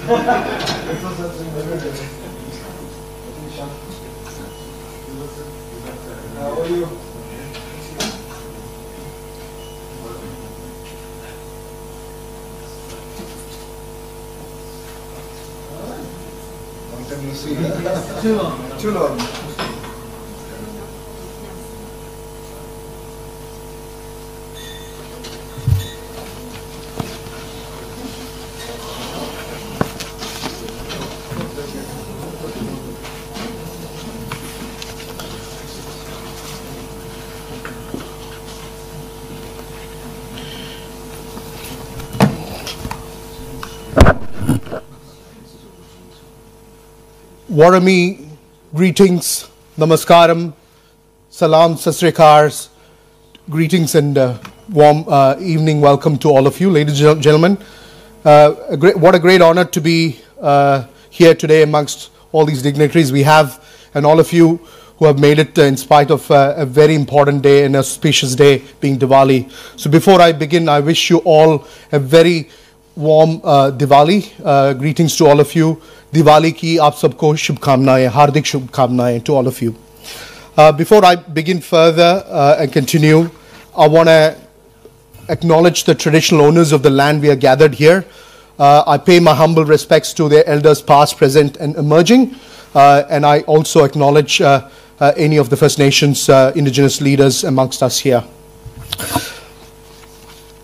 How are you? Long time no see. Too long. Too long. Warami, greetings, namaskaram, salam, sasrikars, greetings and warm evening welcome to all of you, ladies and gentlemen. What a great honor to be here today amongst all these dignitaries we have and all of you who have made it in spite of a very important day and auspicious day being Diwali. So before I begin, I wish you all a very warm Diwali. Greetings to all of you. Diwali ki aap sabko shubhkamnaएं, hardik shubhkamnaएं to all of you. Before I begin further and continue, I want to acknowledge the traditional owners of the land we are gathered here. I pay my humble respects to their elders past, present and emerging. And I also acknowledge any of the First Nations indigenous leaders amongst us here.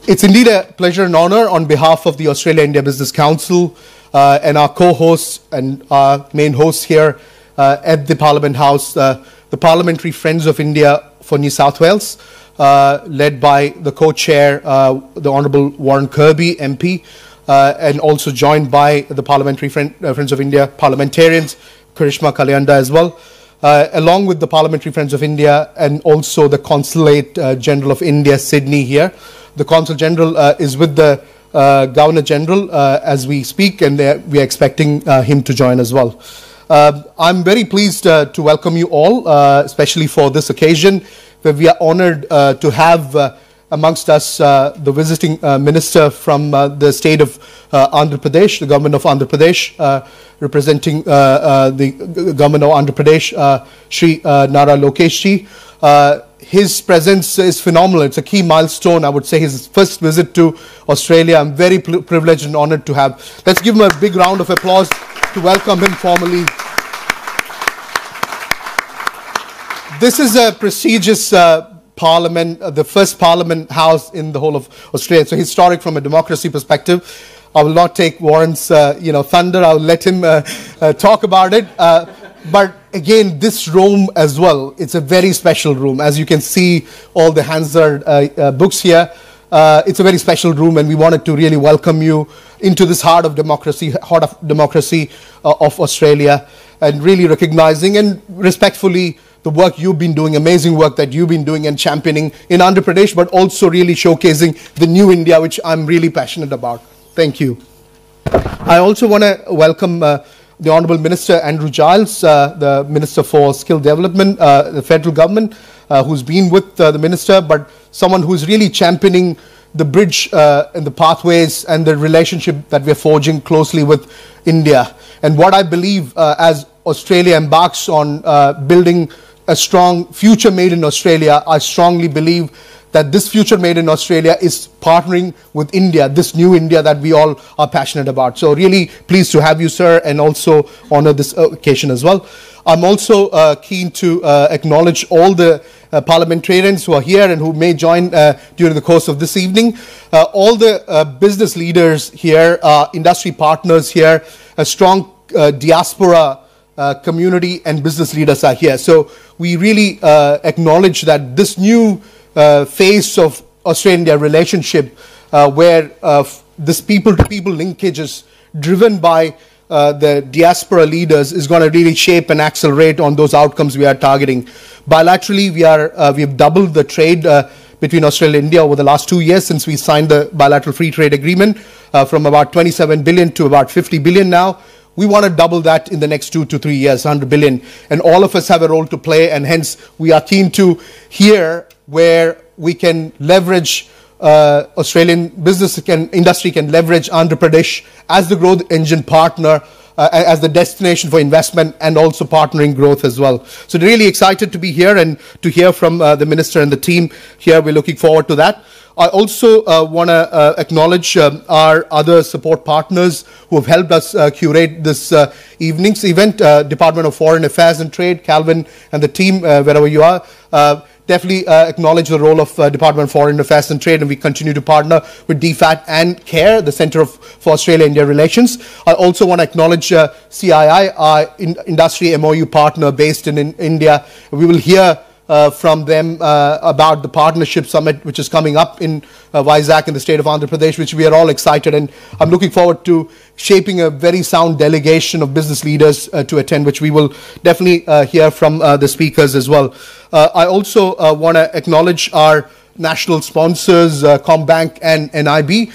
It's indeed a pleasure and honor on behalf of the Australia-India Business Council and our co-hosts and our main hosts here at the Parliament House, the Parliamentary Friends of India for New South Wales, led by the co-chair, the Honourable Warren Kirby, MP, and also joined by the Parliamentary Friends of India parliamentarians, Karishma Kalyanda as well, along with the Parliamentary Friends of India and also the Consulate General of India, Sydney here. The Consul General is with the Governor General as we speak, and we are expecting him to join as well. I'm very pleased to welcome you all, especially for this occasion, where we are honored to have amongst us the visiting minister from the state of Andhra Pradesh, the government of Andhra Pradesh, representing the government of Andhra Pradesh, Shri Nara Lokesh ji. His presence is phenomenal. It's a key milestone, I would say, his first visit to Australia. I'm very privileged and honored to have. Let's give him a big round of applause to welcome him formally. This is a prestigious parliament, the first parliament house in the whole of Australia. So historic from a democracy perspective. I will not take Warren's thunder. I'll let him talk about it. But again, this room as well, it's a very special room. As you can see, all the Hansard books here. It's a very special room, and we wanted to really welcome you into this heart of democracy of Australia, and really recognizing and respectfully the work you've been doing, amazing work that you've been doing and championing in Andhra Pradesh, but also really showcasing the new India, which I'm really passionate about. Thank you. I also want to welcome the Honourable Minister Andrew Giles, the Minister for Skill Development, the federal government, who's been with the Minister, but someone who's really championing the bridge and the pathways and the relationship that we're forging closely with India. And what I believe as Australia embarks on building a strong future made in Australia, I strongly believe that this future made in Australia is partnering with India, this new India that we all are passionate about. So really pleased to have you, sir, and also honor this occasion as well. I'm also keen to acknowledge all the parliamentarians who are here and who may join during the course of this evening. All the business leaders here, industry partners here, a strong diaspora community and business leaders are here. So we really acknowledge that this new phase of Australia-India relationship where this people-to-people linkage is driven by the diaspora leaders is going to really shape and accelerate on those outcomes we are targeting. Bilaterally, we've doubled the trade between Australia and India over the last 2 years since we signed the bilateral free trade agreement from about 27 billion to about 50 billion now. We want to double that in the next 2 to 3 years, 100 billion. And all of us have a role to play, and hence we are keen to hear where we can leverage Australian industry can leverage Andhra Pradesh as the growth engine partner, as the destination for investment and also partnering growth as well. So really excited to be here and to hear from the Minister and the team here. We're looking forward to that. I also want to acknowledge our other support partners who have helped us curate this evening's event. Department of Foreign Affairs and Trade, Calvin and the team, wherever you are. Definitely acknowledge the role of Department of Foreign Affairs and Trade, and we continue to partner with DFAT and CARE, the Centre for Australia-India Relations. I also want to acknowledge CII, our industry MOU partner based in India. We will hear from them about the partnership summit which is coming up in Vizag in the state of Andhra Pradesh, which we are all excited, and I'm looking forward to shaping a very sound delegation of business leaders to attend, which we will definitely hear from the speakers as well. I also want to acknowledge our national sponsors, Combank and NIB,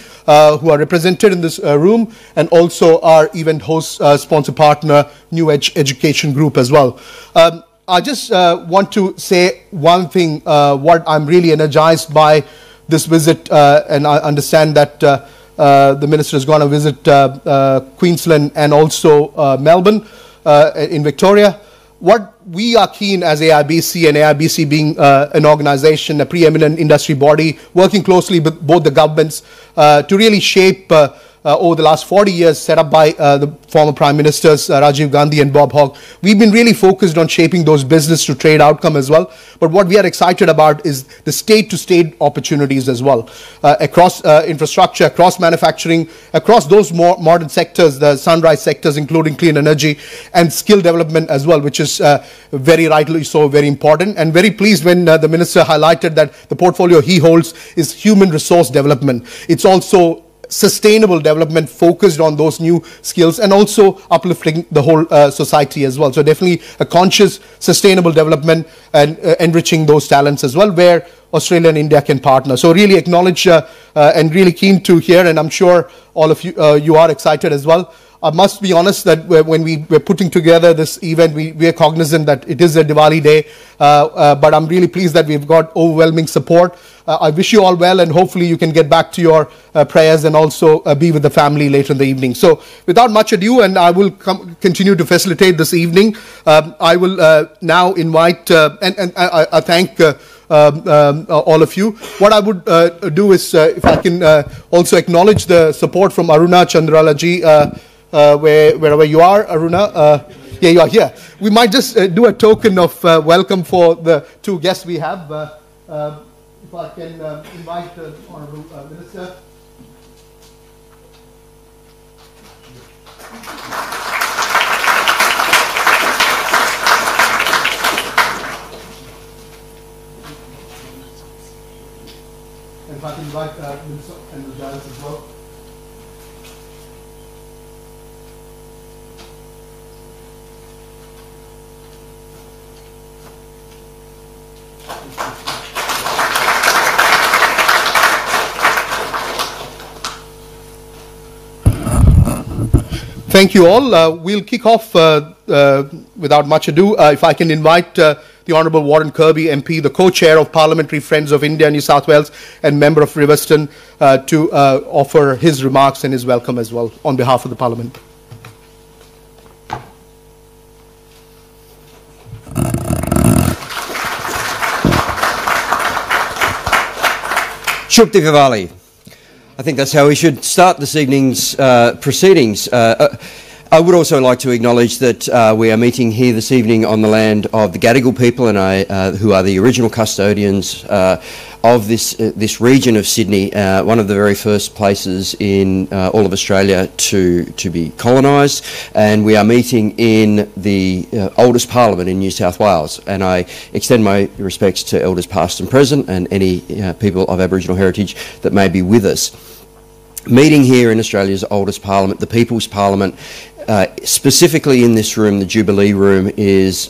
who are represented in this room, and also our event host sponsor partner, New Edge Education Group as well. I just want to say one thing, what I'm really energized by this visit, and I understand that the Minister is going to visit Queensland and also Melbourne in Victoria. What we are keen as AIBC, and AIBC being an organization, a preeminent industry body, working closely with both the governments to really shape over the last 40 years, set up by the former Prime Ministers Rajiv Gandhi and Bob Hawke. We've been really focused on shaping those business to trade outcome as well. But what we are excited about is the state-to-state opportunities as well, across infrastructure, across manufacturing, across those more modern sectors, the sunrise sectors, including clean energy and skill development as well, which is very rightly so very important. And very pleased when the Minister highlighted that the portfolio he holds is human resource development. It's also sustainable development focused on those new skills and also uplifting the whole society as well. So definitely a conscious, sustainable development and enriching those talents as well, where Australia and India can partner. So really acknowledge and really keen to hear, and I'm sure all of you, you are excited as well. I must be honest that when we were putting together this event, we are cognizant that it is a Diwali day, but I'm really pleased that we've got overwhelming support. I wish you all well, and hopefully you can get back to your prayers and also be with the family later in the evening. So without much ado, and I will continue to facilitate this evening, I will now invite, and I thank all of you. What I would do is, if I can also acknowledge the support from Aruna Chandrala ji, wherever you are, Aruna. Yeah, you are here. We might just do a token of welcome for the two guests we have. If I can invite the Honourable Minister. And if I can invite Minister and Giles as well. Thank you all. We'll kick off without much ado. If I can invite the Honourable Warren Kirby MP, the co-chair of Parliamentary Friends of India, New South Wales, and member of Riverstone, to offer his remarks and his welcome as well on behalf of the Parliament. Shukti Vivali. I think that's how we should start this evening's proceedings. I would also like to acknowledge that we are meeting here this evening on the land of the Gadigal people, and who are the original custodians of this region of Sydney, one of the very first places in all of Australia to be colonised. And we are meeting in the oldest parliament in New South Wales, and I extend my respects to elders past and present and any people of Aboriginal heritage that may be with us. Meeting here in Australia's oldest parliament, the People's Parliament, specifically in this room, the Jubilee Room, is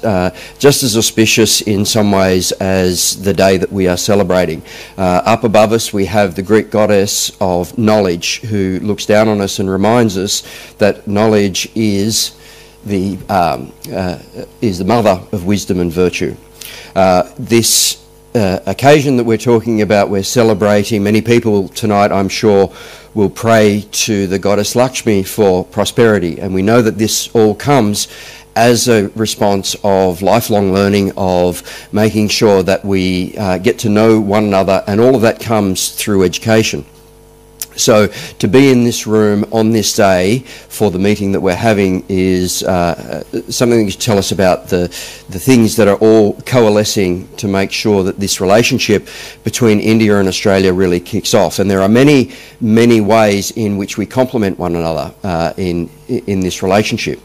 just as auspicious in some ways as the day that we are celebrating. Up above us we have the Greek goddess of knowledge, who looks down on us and reminds us that knowledge is the mother of wisdom and virtue. This occasion that we're talking about, we're celebrating. Many people tonight, I'm sure, will pray to the goddess Lakshmi for prosperity, and we know that this all comes as a response of lifelong learning, of making sure that we get to know one another, and all of that comes through education. So to be in this room on this day for the meeting that we're having is something to tell us about the things that are all coalescing to make sure that this relationship between India and Australia really kicks off. And there are many, many ways in which we complement one another in this relationship.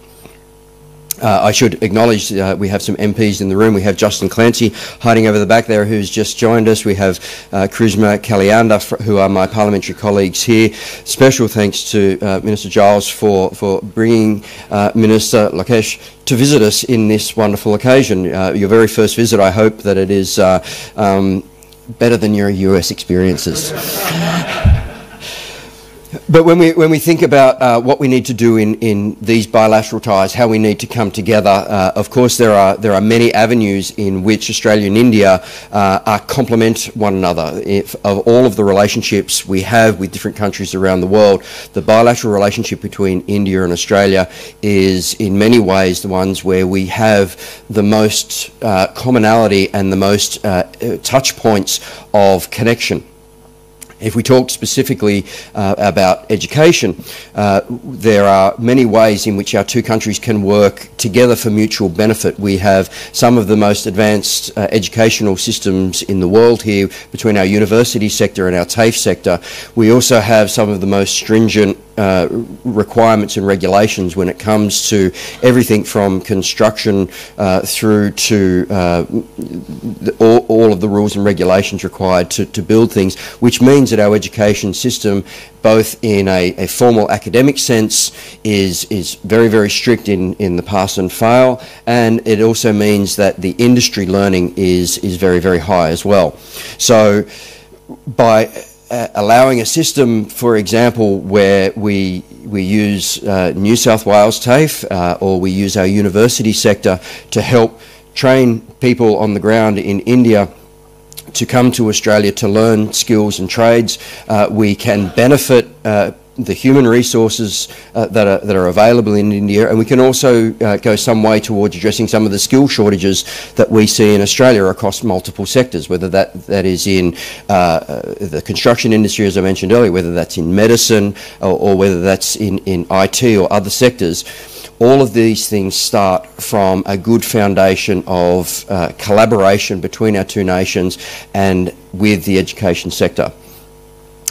I should acknowledge we have some MPs in the room. We have Justin Clancy hiding over the back there, who's just joined us. We have Charisma Kalyanda, who are my parliamentary colleagues here. Special thanks to Minister Giles for bringing Minister Lokesh to visit us in this wonderful occasion. Your very first visit. I hope that it is better than your US experiences. But when we think about what we need to do in these bilateral ties, how we need to come together, of course there are many avenues in which Australia and India complement one another. Of all of the relationships we have with different countries around the world, the bilateral relationship between India and Australia is in many ways the ones where we have the most commonality and the most touch points of connection. If we talk specifically about education, there are many ways in which our two countries can work together for mutual benefit. We have some of the most advanced educational systems in the world here between our university sector and our TAFE sector. We also have some of the most stringent requirements and regulations when it comes to everything from construction through to all of the rules and regulations required to build things, which means that our education system, both in a formal academic sense, is very, very strict in the pass and fail, and it also means that the industry learning is very, very high as well. So by allowing a system, for example, where we use New South Wales TAFE or we use our university sector to help train people on the ground in India to come to Australia to learn skills and trades, we can benefit the human resources that are available in India, and we can also go some way towards addressing some of the skill shortages that we see in Australia across multiple sectors, whether that is in the construction industry, as I mentioned earlier, whether that's in medicine or whether that's in IT or other sectors. All of these things start from a good foundation of collaboration between our two nations and with the education sector.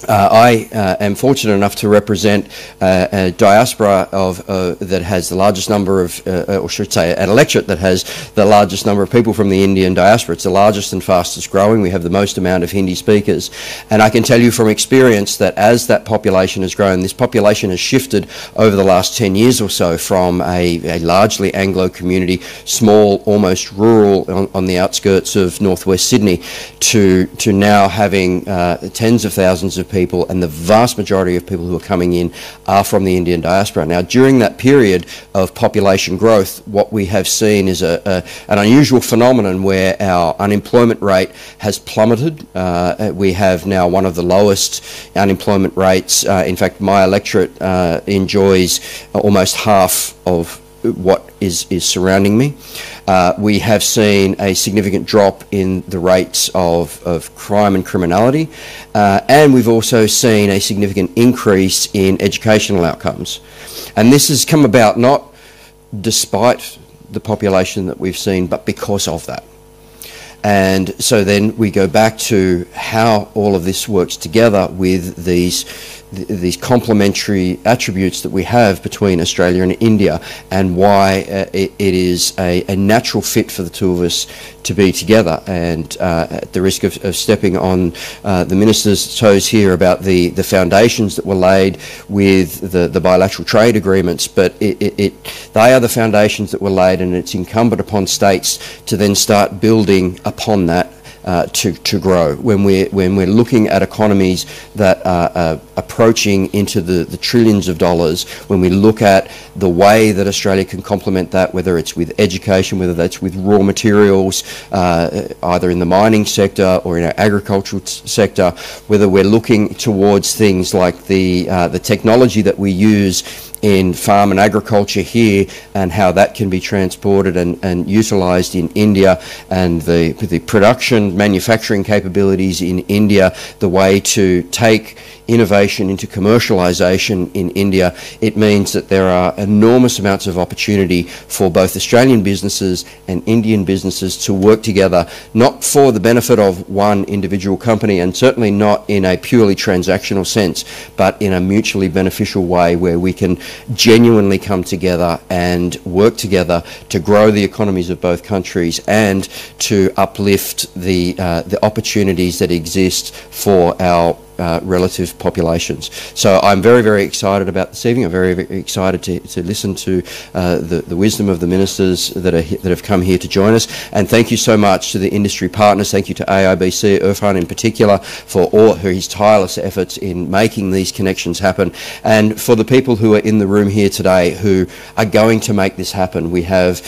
I am fortunate enough to represent a diaspora that has the largest number of, or should say, an electorate that has the largest number of people from the Indian diaspora. It's the largest and fastest growing. We have the most amount of Hindi speakers. And I can tell you from experience that as that population has grown, this population has shifted over the last 10 years or so from a largely Anglo community, small, almost rural on the outskirts of northwest Sydney, to now having tens of thousands of people, and the vast majority of people who are coming in are from the Indian diaspora. Now, during that period of population growth, what we have seen is an unusual phenomenon where our unemployment rate has plummeted. We have now one of the lowest unemployment rates. In fact, my electorate enjoys almost half of what is surrounding me. We have seen a significant drop in the rates of crime and criminality, and we've also seen a significant increase in educational outcomes. And this has come about not despite the population that we've seen, but because of that. And so then we go back to how all of this works together with these complementary attributes that we have between Australia and India, and why it is a natural fit for the two of us to be together. And at the risk of stepping on the Minister's toes here about the foundations that were laid with the bilateral trade agreements, but they are the foundations that were laid, and it's incumbent upon states to then start building upon that to grow. When we're looking at economies that are approaching into the trillions of dollars, when we look at the way that Australia can complement that, whether it's with education, whether that's with raw materials, either in the mining sector or in our agricultural sector, whether we're looking towards things like the technology that we use in farm and agriculture here and how that can be transported and utilised in India, and the production manufacturing capabilities in India, the way to take innovation into commercialisation in India, it means that there are enormous amounts of opportunity for both Australian businesses and Indian businesses to work together, not for the benefit of one individual company and certainly not in a purely transactional sense, but in a mutually beneficial way where we can genuinely come together and work together to grow the economies of both countries and to uplift the opportunities that exist for our relative populations. So I'm very, very excited about this evening. I'm very, very excited to listen to the wisdom of the ministers that have come here to join us. And thank you so much to the industry partners. Thank you to AIBC, Irfan in particular, for all his tireless efforts in making these connections happen. And for the people who are in the room here today who are going to make this happen, we have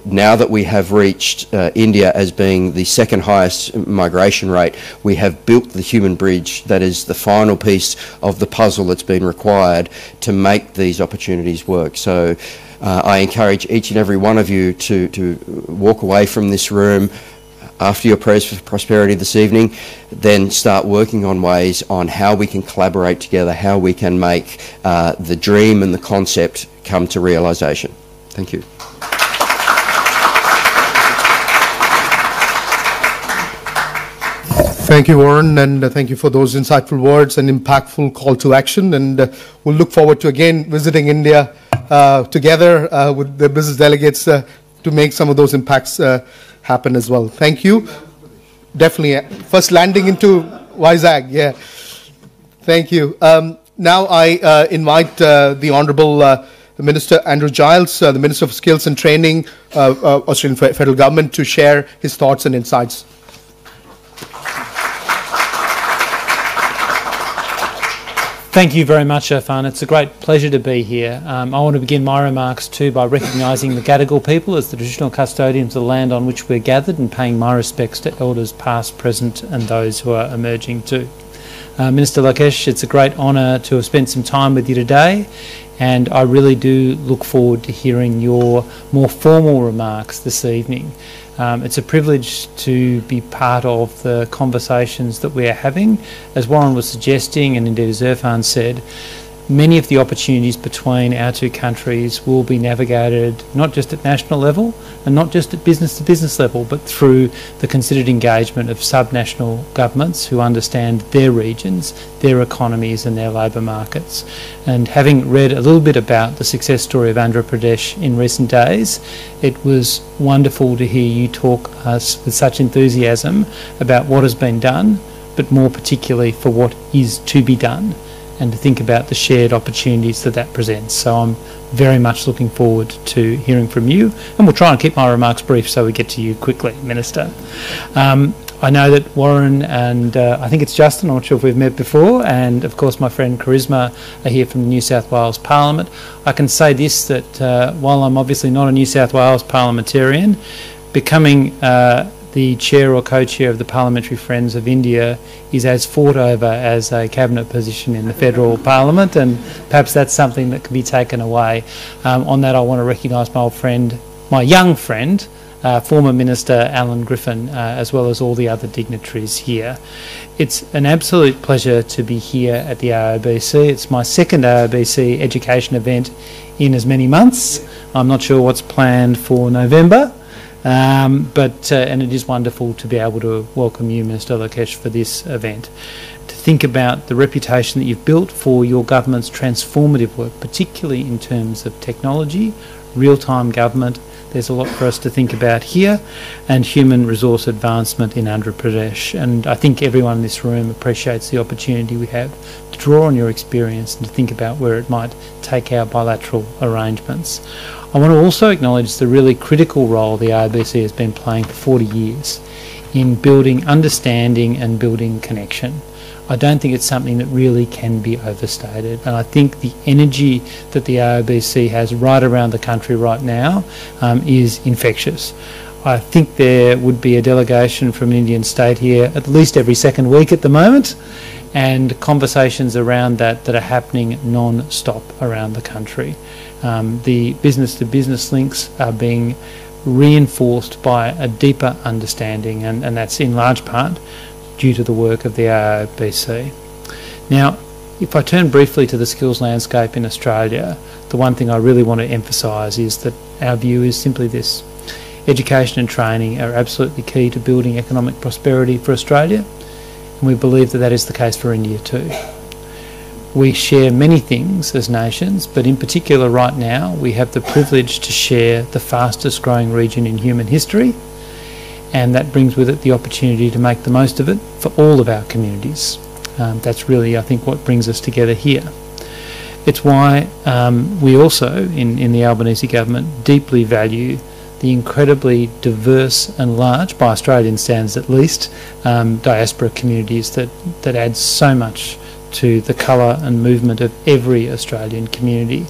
now that we have reached India as being the second highest migration rate, we have built the human bridge that is the final piece of the puzzle that's been required to make these opportunities work. So I encourage each and every one of you to walk away from this room after your prayers for prosperity this evening, then start working on ways on how we can collaborate together, how we can make the dream and the concept come to realisation. Thank you. Thank you, Warren, and thank you for those insightful words and impactful call to action. And we'll look forward to again visiting India together with the business delegates to make some of those impacts happen as well. Thank you. Definitely. First landing into Vizag. Yeah. Thank you. Now I invite the Honourable Minister Andrew Giles, the Minister for Skills and Training, Australian Federal Government, to share his thoughts and insights. Thank you very much, Irfan. It's a great pleasure to be here. I want to begin my remarks too by recognising the Gadigal people as the traditional custodians of the land on which we're gathered, and paying my respects to elders past, present and those who are emerging too. Minister Lokesh, it's a great honour to have spent some time with you today, and I really do look forward to hearing your more formal remarks this evening. It's a privilege to be part of the conversations that we are having. As Warren was suggesting, and indeed as Irfan said, many of the opportunities between our two countries will be navigated not just at national level and not just at business to business level, but through the considered engagement of subnational governments who understand their regions, their economies and their labour markets. And having read a little bit about the success story of Andhra Pradesh in recent days, it was wonderful to hear you talk us with such enthusiasm about what has been done, but more particularly for what is to be done, and to think about the shared opportunities that presents. So I'm very much looking forward to hearing from you, and we'll try and keep my remarks brief so we get to you quickly, Minister. I know that Warren and I think it's Justin, I'm not sure if we've met before, and of course my friend Charisma are here from the New South Wales Parliament. I can say this, that while I'm obviously not a New South Wales parliamentarian, becoming the chair or co-chair of the Parliamentary Friends of India is as fought over as a cabinet position in the federal parliament, and perhaps that's something that can be taken away. On that, I want to recognise my old friend, my young friend, former Minister Alan Griffin, as well as all the other dignitaries here. It's an absolute pleasure to be here at the AIBC. It's my second AIBC education event in as many months. I'm not sure what's planned for November. And it is wonderful to be able to welcome you, Minister Lokesh, for this event. To think about the reputation that you've built for your government's transformative work, particularly in terms of technology, real-time government. There's a lot for us to think about here, and human resource advancement in Andhra Pradesh. And I think everyone in this room appreciates the opportunity we have to draw on your experience and to think about where it might take our bilateral arrangements. I want to also acknowledge the really critical role the AIBC has been playing for 40 years in building understanding and building connection. I don't think it's something that really can be overstated, and I think the energy that the AOBC has right around the country right now is infectious. I think there would be a delegation from an Indian state here at least every second week at the moment, and conversations around that are happening non-stop around the country. The business-to-business links are being reinforced by a deeper understanding, and that's in large part due to the work of the AOBC. Now, if I turn briefly to the skills landscape in Australia, the one thing I really want to emphasise is that our view is simply this. Education and training are absolutely key to building economic prosperity for Australia, and we believe that that is the case for India too. We share many things as nations, but in particular right now we have the privilege to share the fastest growing region in human history, and that brings with it the opportunity to make the most of it for all of our communities. That's really, I think, what brings us together here. It's why we also, in the Albanese government, deeply value the incredibly diverse and large, by Australian standards at least, diaspora communities that add so much to the colour and movement of every Australian community.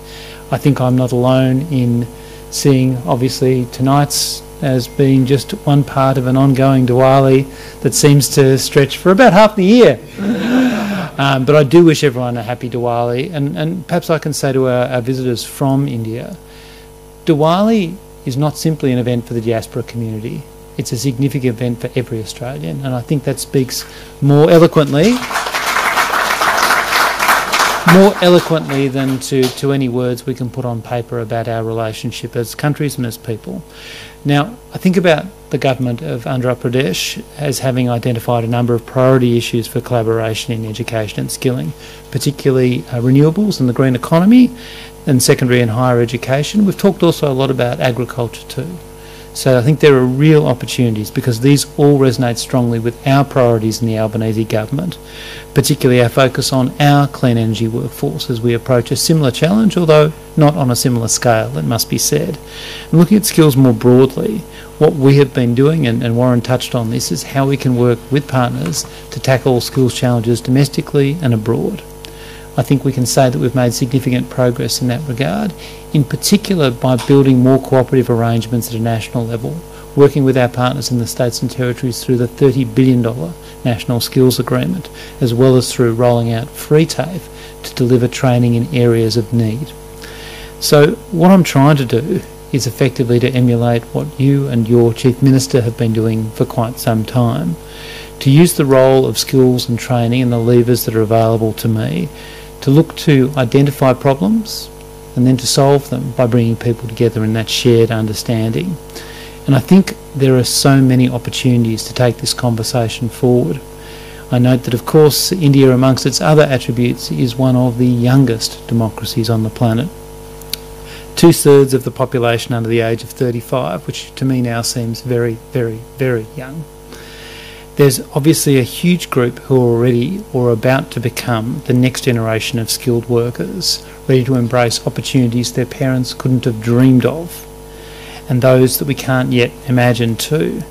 I think I'm not alone in seeing, obviously, tonight's as being just one part of an ongoing Diwali that seems to stretch for about half the year. But I do wish everyone a happy Diwali, and perhaps I can say to our visitors from India, Diwali is not simply an event for the diaspora community, it's a significant event for every Australian, and I think that speaks more eloquently than to any words we can put on paper about our relationship as countries and as people. Now, I think about the government of Andhra Pradesh as having identified a number of priority issues for collaboration in education and skilling, particularly renewables and the green economy, and secondary and higher education. We've talked also a lot about agriculture too. So I think there are real opportunities because these all resonate strongly with our priorities in the Albanese government, particularly our focus on our clean energy workforce as we approach a similar challenge, although not on a similar scale, it must be said. And looking at skills more broadly, what we have been doing, and Warren touched on this, is how we can work with partners to tackle skills challenges domestically and abroad. I think we can say that we've made significant progress in that regard, in particular by building more cooperative arrangements at a national level, working with our partners in the states and territories through the $30 billion National Skills Agreement, as well as through rolling out Free TAFE to deliver training in areas of need. So what I'm trying to do is effectively to emulate what you and your Chief Minister have been doing for quite some time, to use the role of skills and training and the levers that are available to me to look to identify problems and then to solve them by bringing people together in that shared understanding. And I think there are so many opportunities to take this conversation forward. I note that, of course, India, amongst its other attributes, is one of the youngest democracies on the planet. 2/3 of the population under the age of 35, which to me now seems very, very, very young. There's obviously a huge group who are already or about to become the next generation of skilled workers, ready to embrace opportunities their parents couldn't have dreamed of, and those that we can't yet imagine too.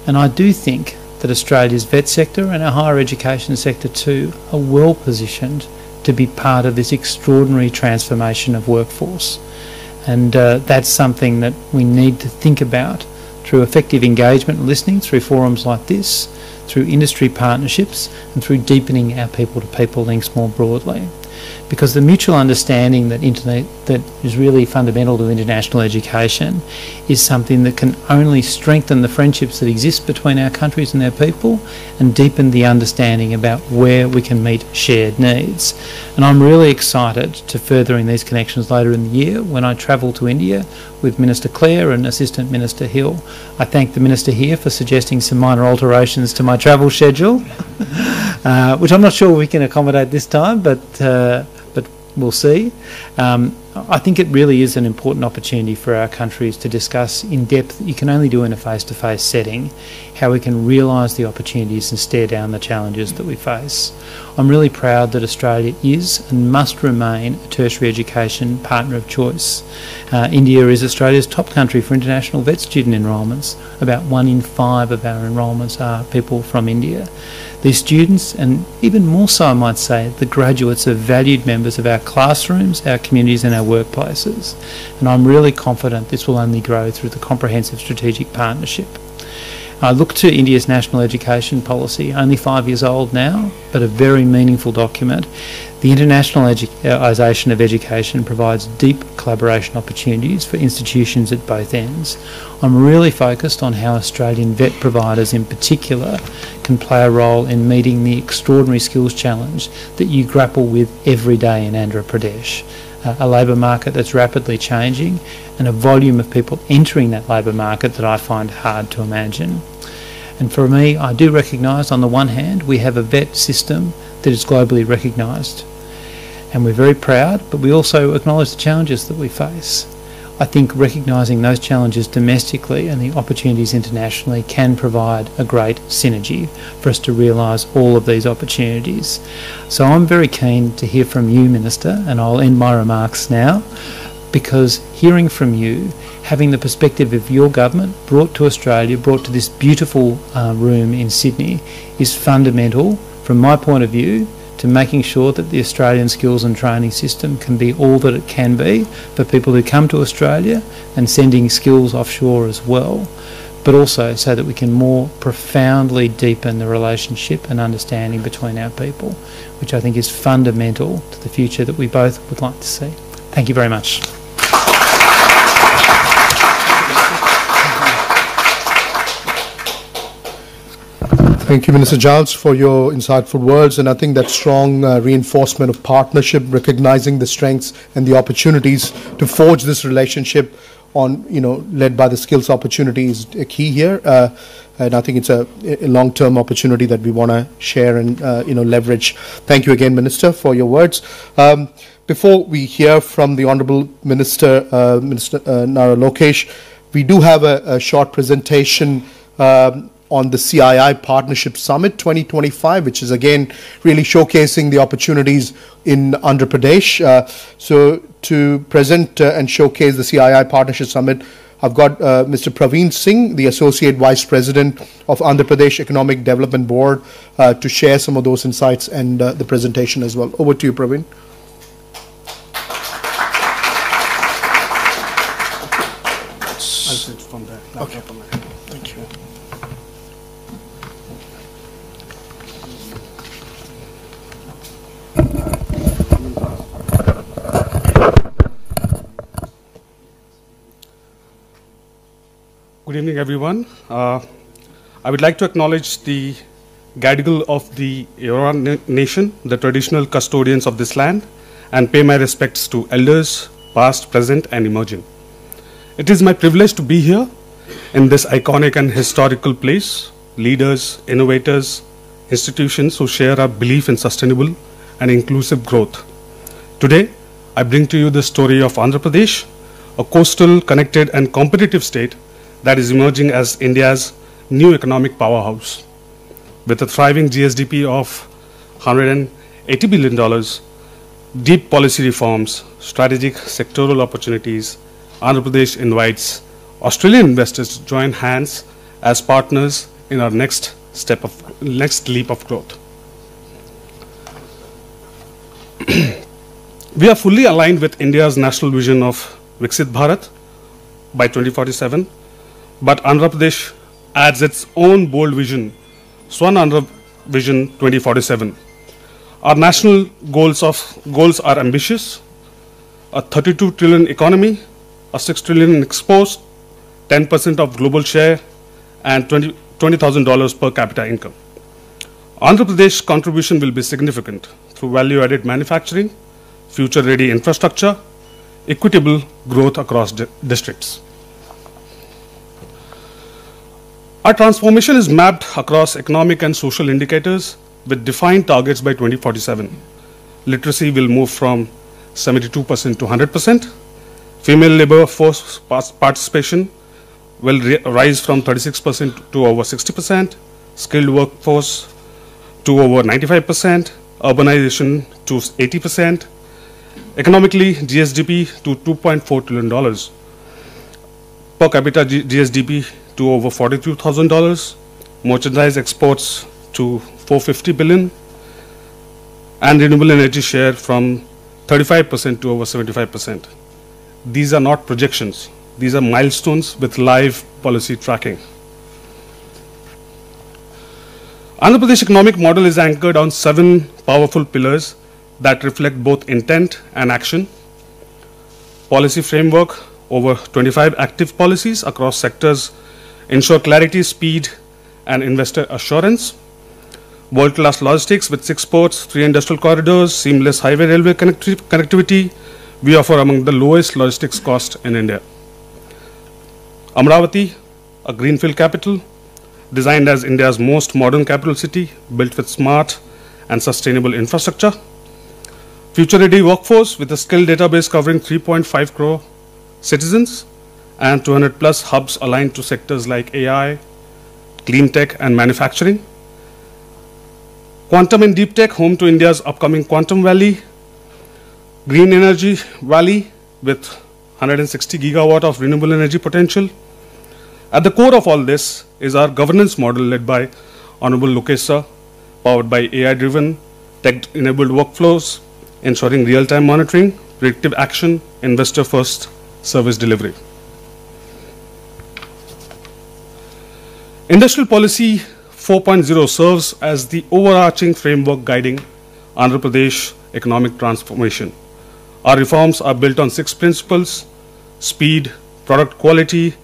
And I do think that Australia's vet sector and our higher education sector too are well positioned to be part of this extraordinary transformation of workforce. And that's something that we need to think about through effective engagement and listening, through forums like this, through industry partnerships, and through deepening our people-to-people links more broadly. Because the mutual understanding that is really fundamental to international education is something that can only strengthen the friendships that exist between our countries and their people and deepen the understanding about where we can meet shared needs. And I'm really excited to furthering these connections later in the year when I travel to India with Minister Clare and Assistant Minister Hill. I thank the Minister here for suggesting some minor alterations to my travel schedule, which I'm not sure we can accommodate this time, but we'll see. I think it really is an important opportunity for our countries to discuss in depth, you can only do in a face-to-face setting, how we can realise the opportunities and stare down the challenges that we face. I'm really proud that Australia is and must remain a tertiary education partner of choice. India is Australia's top country for international vet student enrolments. About 1 in 5 of our enrolments are people from India. These students, and even more so I might say, the graduates are valued members of our classrooms, our communities and our workplaces. And I'm really confident this will only grow through the comprehensive strategic partnership. I look to India's national education policy, only 5 years old now, but a very meaningful document. The internationalisation of education provides deep collaboration opportunities for institutions at both ends. I'm really focused on how Australian vet providers in particular can play a role in meeting the extraordinary skills challenge that you grapple with every day in Andhra Pradesh. A labour market that's rapidly changing and a volume of people entering that labour market that I find hard to imagine. And for me, I do recognise, on the one hand, we have a vet system that is globally recognised. And we're very proud, but we also acknowledge the challenges that we face. I think recognising those challenges domestically and the opportunities internationally can provide a great synergy for us to realise all of these opportunities. So I'm very keen to hear from you, Minister, and I'll end my remarks now, because hearing from you, having the perspective of your government brought to Australia, brought to this beautiful room in Sydney, is fundamental, from my point of view, to making sure that the Australian skills and training system can be all that it can be for people who come to Australia, and sending skills offshore as well, but also so that we can more profoundly deepen the relationship and understanding between our people, which I think is fundamental to the future that we both would like to see. Thank you very much. Thank you, Minister Giles, for your insightful words, and I think that strong reinforcement of partnership, recognizing the strengths and the opportunities to forge this relationship on, led by the skills opportunity is a key here, and I think it's a long-term opportunity that we want to share and leverage. Thank you again, Minister, for your words. Before we hear from the Honourable Minister, Minister Nara Lokesh, we do have a short presentation on the CII Partnership Summit 2025, which is again really showcasing the opportunities in Andhra Pradesh. So to present and showcase the CII Partnership Summit, I've got Mr. Praveen Singh, the Associate Vice President of Andhra Pradesh Economic Development Board, to share some of those insights and the presentation as well. Over to you, Praveen. I'll sit from there. Okay. Thank you. Good evening, everyone. I would like to acknowledge the Gadigal of the Eora Nation, the traditional custodians of this land, and pay my respects to elders, past, present, and emerging. It is my privilege to be here in this iconic and historical place. Leaders, innovators, institutions who share our belief in sustainable and inclusive growth. Today, I bring to you the story of Andhra Pradesh, a coastal, connected, and competitive state that is emerging as India's new economic powerhouse. With a thriving GSDP of $180 billion, deep policy reforms, strategic sectoral opportunities, Andhra Pradesh invites Australian investors to join hands as partners in our next leap of growth. We are fully aligned with India's national vision of Viksit Bharat by 2047. But Andhra Pradesh adds its own bold vision, Swan Andhra Vision 2047. Our national goals are ambitious: a 32 trillion economy, a 6 trillion in exports, 10% of global share, and $20,000 per capita income. Andhra Pradesh's contribution will be significant through value-added manufacturing, future-ready infrastructure, equitable growth across districts. Our transformation is mapped across economic and social indicators with defined targets by 2047. Literacy will move from 72% to 100%. Female labor force participation will rise from 36% to over 60%. Skilled workforce to over 95%. Urbanization to 80%. Economically, GSDP to $2.4 trillion. Per capita GSDP to over $42,000. Merchandise exports to $450 billion. And renewable energy share from 35% to over 75%. These are not projections. These are milestones with live policy tracking. Andhra Pradesh economic model is anchored on 7 powerful pillars that reflect both intent and action. Policy framework, over 25 active policies across sectors ensure clarity, speed, and investor assurance. World-class logistics with 6 ports, 3 industrial corridors, seamless highway railway connectivity. We offer among the lowest logistics cost in India. Amravati, a greenfield capital, designed as India's most modern capital city, built with smart and sustainable infrastructure. Future-ready workforce with a skilled database covering 3.5 crore citizens and 200 plus hubs aligned to sectors like AI, clean tech, and manufacturing. Quantum and deep tech, home to India's upcoming Quantum Valley. Green Energy Valley with 160 gigawatt of renewable energy potential. At the core of all this is our governance model led by Honorable Lokesh Sir, powered by AI-driven, tech-enabled workflows, ensuring real-time monitoring, predictive action, investor-first service delivery. Industrial Policy 4.0 serves as the overarching framework guiding Andhra Pradesh economic transformation. Our reforms are built on 6 principles: speed, product quality,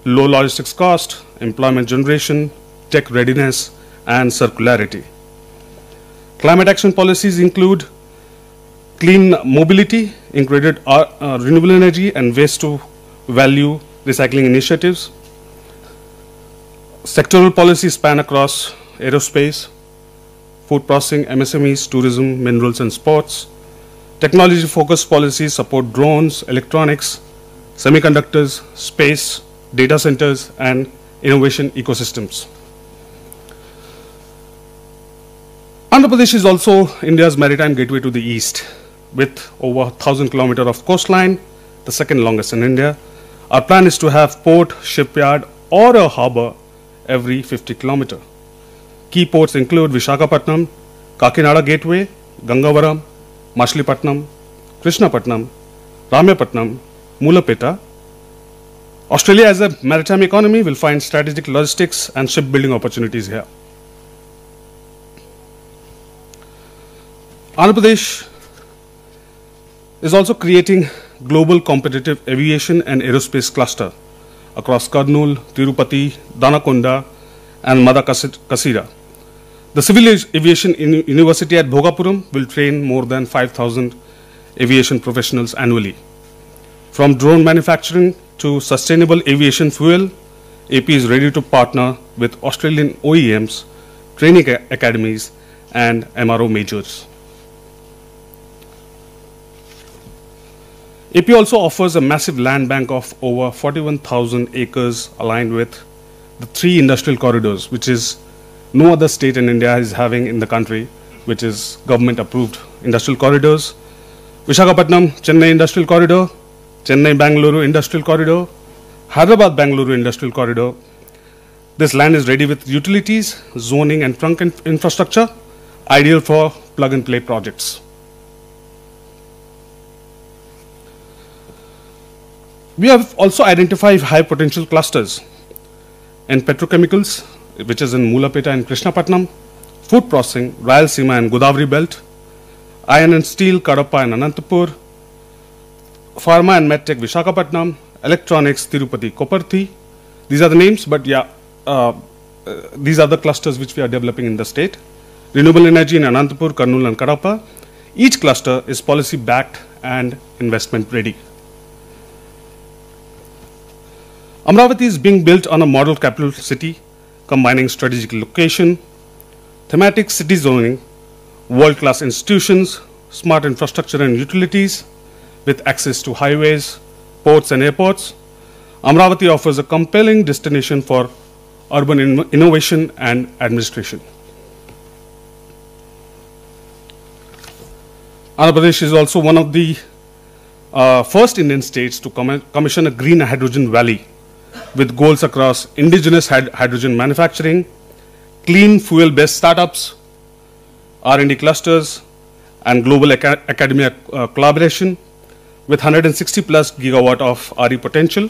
low logistics cost, employment generation, tech readiness, and circularity. Climate action policies include clean mobility, included renewable energy and waste to value recycling initiatives. Sectoral policies span across aerospace, food processing, MSMEs, tourism, minerals, and sports. Technology-focused policies support drones, electronics, semiconductors, space, data centers, and innovation ecosystems. Andhra Pradesh is also India's maritime gateway to the east, with over 1,000 kilometers of coastline, the second longest in India. Our plan is to have port, shipyard, or a harbor every 50 kilometers. Key ports include Visakhapatnam, Kakinada Gateway, Gangavaram, Machilipatnam, Krishnapatnam, Ramyapatnam, Mulapeta. Australia as a maritime economy will find strategic logistics and shipbuilding opportunities here. Andhra Pradesh is also creating global competitive aviation and aerospace cluster across Kurnool, Tirupati, Danakonda, and Madakasira. The Civil Aviation University at Bhogapuram will train more than 5,000 aviation professionals annually. From drone manufacturing to sustainable aviation fuel, AP is ready to partner with Australian OEMs, training academies, and MRO majors. AP also offers a massive land bank of over 41,000 acres aligned with the 3 industrial corridors, which is no other state in India is having in the country, which is government approved industrial corridors. Visakhapatnam Chennai Industrial Corridor, Chennai Bangalore Industrial Corridor, Hyderabad Bangalore Industrial Corridor. This land is ready with utilities, zoning, and trunk infrastructure, ideal for plug and play projects. We have also identified high potential clusters in petrochemicals, which is in Mulapeta and Krishnapatnam, food processing, Rayalaseema and Godavari Belt, iron and steel, Kadapa and Anantapur, pharma and medtech, Visakhapatnam, electronics, Tirupati, Koparthi. These are the names, but yeah, these are the clusters which we are developing in the state. Renewable energy in Anantapur, Kurnool and Kadapa. Each cluster is policy backed and investment ready. Amravati is being built on a model capital city, combining strategic location, thematic city zoning, world-class institutions, smart infrastructure and utilities with access to highways, ports and airports, Amaravati offers a compelling destination for urban innovation and administration. Andhra Pradesh is also one of the first Indian states to commission a green hydrogen valley with goals across indigenous hydrogen manufacturing, clean fuel-based startups, R&D clusters, and global academia collaboration with 160 plus gigawatt of RE potential.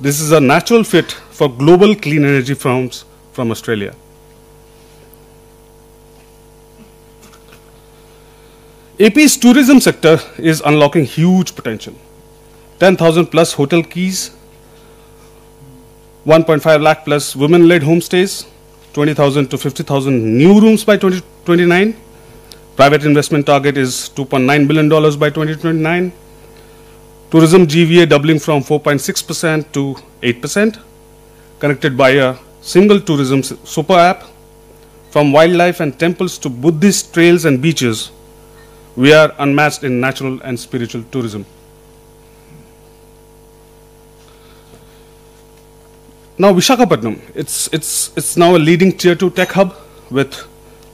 This is a natural fit for global clean energy firms from Australia. AP's tourism sector is unlocking huge potential. 10,000 plus hotel keys, 1.5 lakh plus women-led homestays, 20,000 to 50,000 new rooms by 2029. Private investment target is $2.9 billion by 2029. Tourism GVA doubling from 4.6% to 8%, connected by a single tourism super app. From wildlife and temples to Buddhist trails and beaches, we are unmatched in natural and spiritual tourism. Now Visakhapatnam, it's now a leading tier 2 tech hub with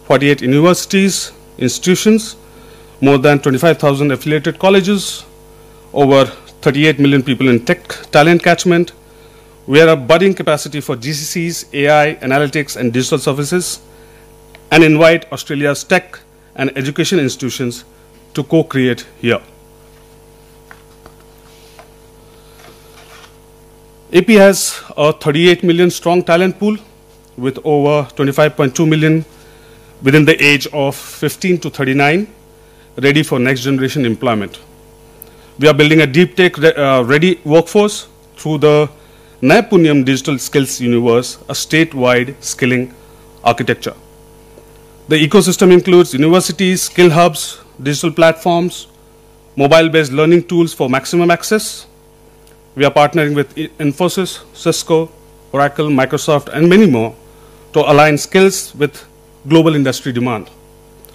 48 universities, institutions, more than 25,000 affiliated colleges, over 38 million people in tech talent catchment. We are a budding capacity for GCCs, AI, analytics, and digital services, and invite Australia's tech and education institutions to co-create here. AP has a 38 million strong talent pool with over 25.2 million within the age of 15 to 39, ready for next generation employment. We are building a deep tech ready workforce through the Naipunyam Digital Skills Universe, a statewide skilling architecture. The ecosystem includes universities, skill hubs, digital platforms, mobile-based learning tools for maximum access. We are partnering with Infosys, Cisco, Oracle, Microsoft, and many more to align skills with global industry demand.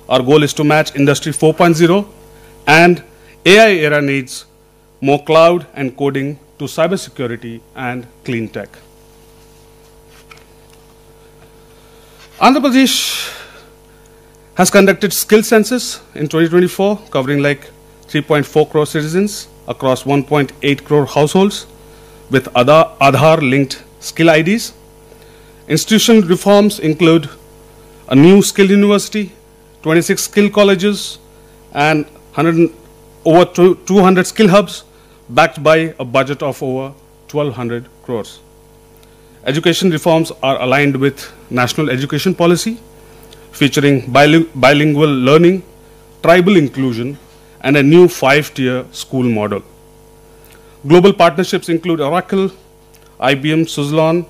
Our goal is to match Industry 4.0 and AI era needs, more cloud and coding to cybersecurity and clean tech. Andhra Pradesh has conducted skill census in 2024, covering like 3.4 crore citizens across 1.8 crore households with Aadhaar-linked skill IDs. Institutional reforms include a new skill university, 26 skill colleges, and over 200 skill hubs backed by a budget of over 1,200 crores. Education reforms are aligned with national education policy, featuring bilingual learning, tribal inclusion, and a new 5-tier school model. Global partnerships include Oracle, IBM, Suzlon,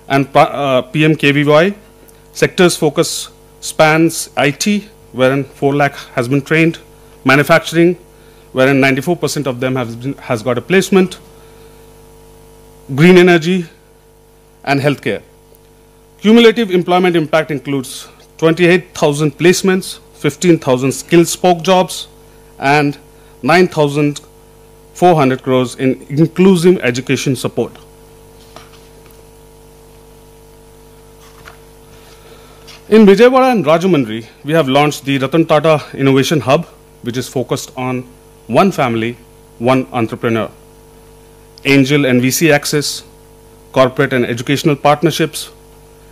and PMKVY. Sectors focus spans IT, wherein 4 lakh has been trained, manufacturing, wherein 94% of them has got a placement, green energy, and healthcare. Cumulative employment impact includes 28,000 placements, 15,000 skill spoke jobs, and 9,400 crores in inclusive education support. In Vijayawada and Rajahmundry, we have launched the Ratan Tata Innovation Hub, which is focused on one family, one entrepreneur. Angel and VC access, corporate and educational partnerships,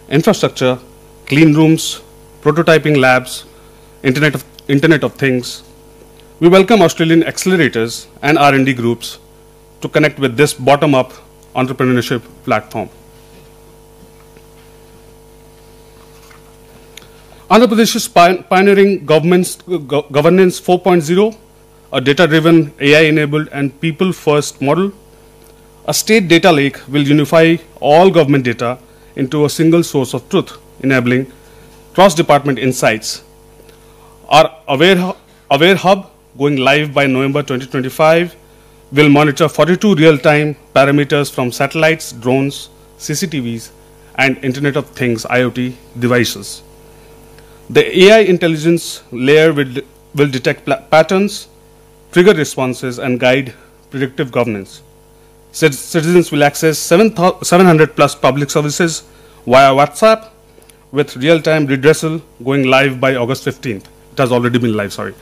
infrastructure, clean rooms, prototyping labs, Internet of Things. We welcome Australian accelerators and R&D groups to connect with this bottom-up entrepreneurship platform. Andhra Pradesh is pioneering governance 4.0, a data-driven, AI-enabled, and people-first model. A state data lake will unify all government data into a single source of truth, enabling cross-department insights. Our Aware Hub, going live by November 2025, will monitor 42 real-time parameters from satellites, drones, CCTVs, and Internet of Things IoT devices. The AI intelligence layer will will detect patterns, trigger responses, and guide predictive governance. Citizens will access 700 plus public services via WhatsApp with real-time redressal going live by August 15th. It has already been live, sorry.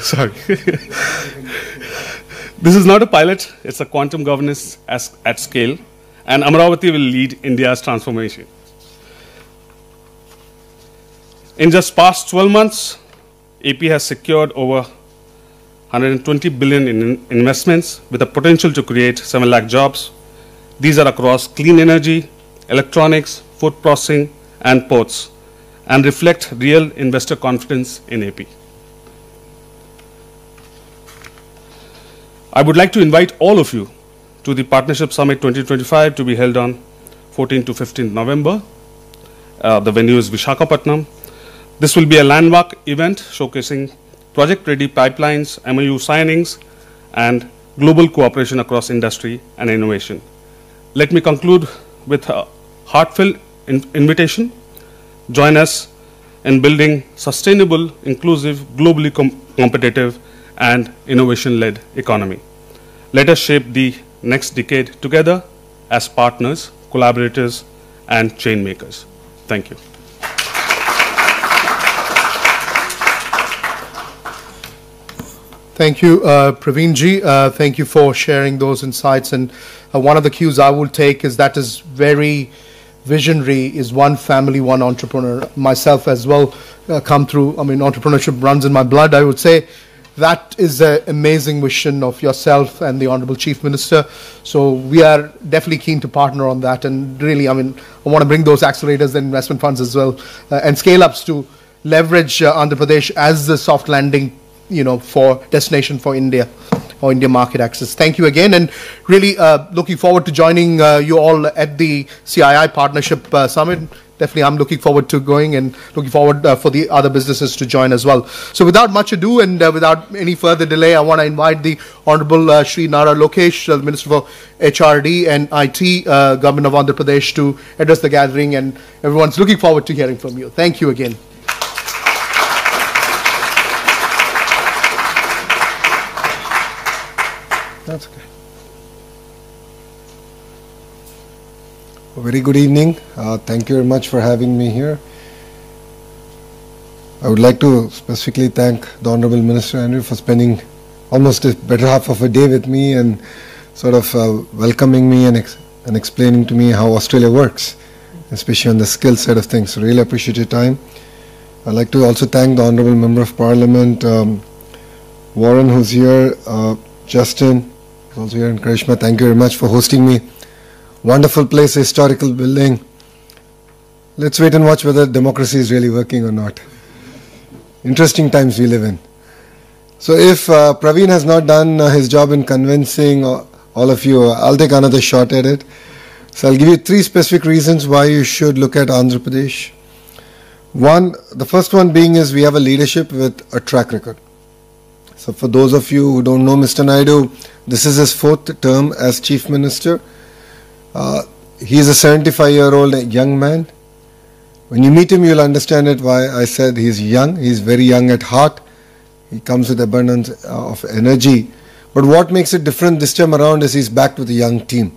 Sorry. This is not a pilot, it's a quantum governance at scale, and Amaravati will lead India's transformation. In just past 12 months, AP has secured over 120 billion in investments with the potential to create 7 lakh jobs. These are across clean energy, electronics, food processing, and ports, and reflect real investor confidence in AP. I would like to invite all of you to the Partnership Summit 2025 to be held on 14th to 15th November. The venue is Visakhapatnam. This will be a landmark event showcasing project-ready pipelines, MOU signings, and global cooperation across industry and innovation. Let me conclude with a heartfelt invitation. Join us in building sustainable, inclusive, globally competitive, and innovation-led economy. Let us shape the next decade together as partners, collaborators, and chain makers. Thank you. Thank you, Praveen ji. Thank you for sharing those insights. And one of the cues I will take is that is very visionary, is one family, one entrepreneur. Myself as well come through, entrepreneurship runs in my blood, I would say. That is an amazing vision of yourself and the Honorable Chief Minister. So we are definitely keen to partner on that. And really, I want to bring those accelerators and investment funds as well and scale-ups to leverage Andhra Pradesh as the soft landing, for destination for India or India market access. Thank you again, and really looking forward to joining you all at the CII Partnership Summit. Definitely, I'm looking forward to going and looking forward for the other businesses to join as well. So without much ado and without any further delay, I want to invite the Honorable Shri Nara Lokesh, the Minister for HRD and IT, Government of Andhra Pradesh, to address the gathering, and everyone's looking forward to hearing from you. Thank you again. That's okay. A very good evening. Thank you very much for having me here. I would like to specifically thank the Honorable Minister Andrew for spending almost a better half of a day with me and sort of welcoming me and explaining to me how Australia works, especially on the skill side of things. So really appreciate your time. I'd like to also thank the Honorable Member of Parliament, Warren, who's here, Justin, who's also here, and Karishma. Thank you very much for hosting me. Wonderful place, historical building. Let's wait and watch whether democracy is really working or not. Interesting times we live in. So if Praveen has not done his job in convincing all of you, I'll take another shot at it. So I'll give you 3 specific reasons why you should look at Andhra Pradesh. The first one being is we have a leadership with a track record. So for those of you who don't know Mr. Naidu, this is his 4th term as Chief Minister. He is a 75-year-old young man. When you meet him, you'll understand it why I said he's young. He's very young at heart. He comes with abundance of energy. But what makes it different this time around is he's backed with a young team.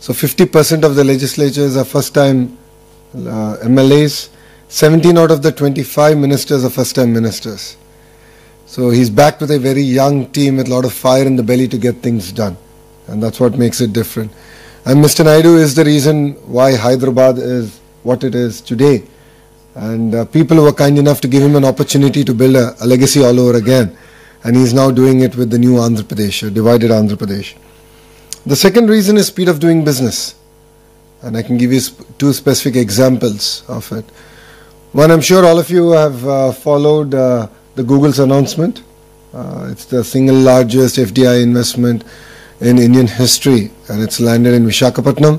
So 50% of the legislatures are first-time MLAs. 17 out of the 25 ministers are first-time ministers. So he's backed with a very young team with a lot of fire in the belly to get things done. And that's what makes it different. And Mr. Naidu is the reason why Hyderabad is what it is today. And people were kind enough to give him an opportunity to build a legacy all over again. And he's now doing it with the new Andhra Pradesh, divided Andhra Pradesh. The second reason is speed of doing business. And I can give you 2 specific examples of it. One, I'm sure all of you have followed the Google's announcement. It's the single largest FDI investment in Indian history, and it's landed in Visakhapatnam.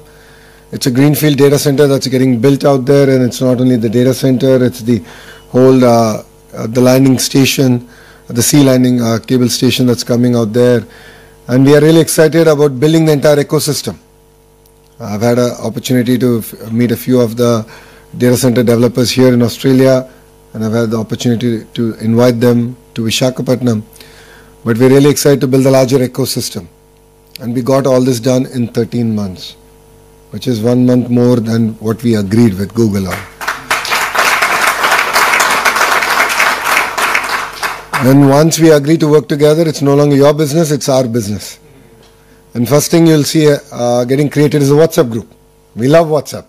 It's a greenfield data center that's getting built out there, and it's not only the data center, it's the whole the landing station, the sea landing cable station that's coming out there. And we are really excited about building the entire ecosystem. I've had an opportunity to meet a few of the data center developers here in Australia, and I've had the opportunity to invite them to Visakhapatnam. But we're really excited to build a larger ecosystem. And we got all this done in 13 months, which is 1 month more than what we agreed with Google on. And once we agree to work together, it's no longer your business, it's our business. And first thing you'll see getting created is a WhatsApp group. We love WhatsApp.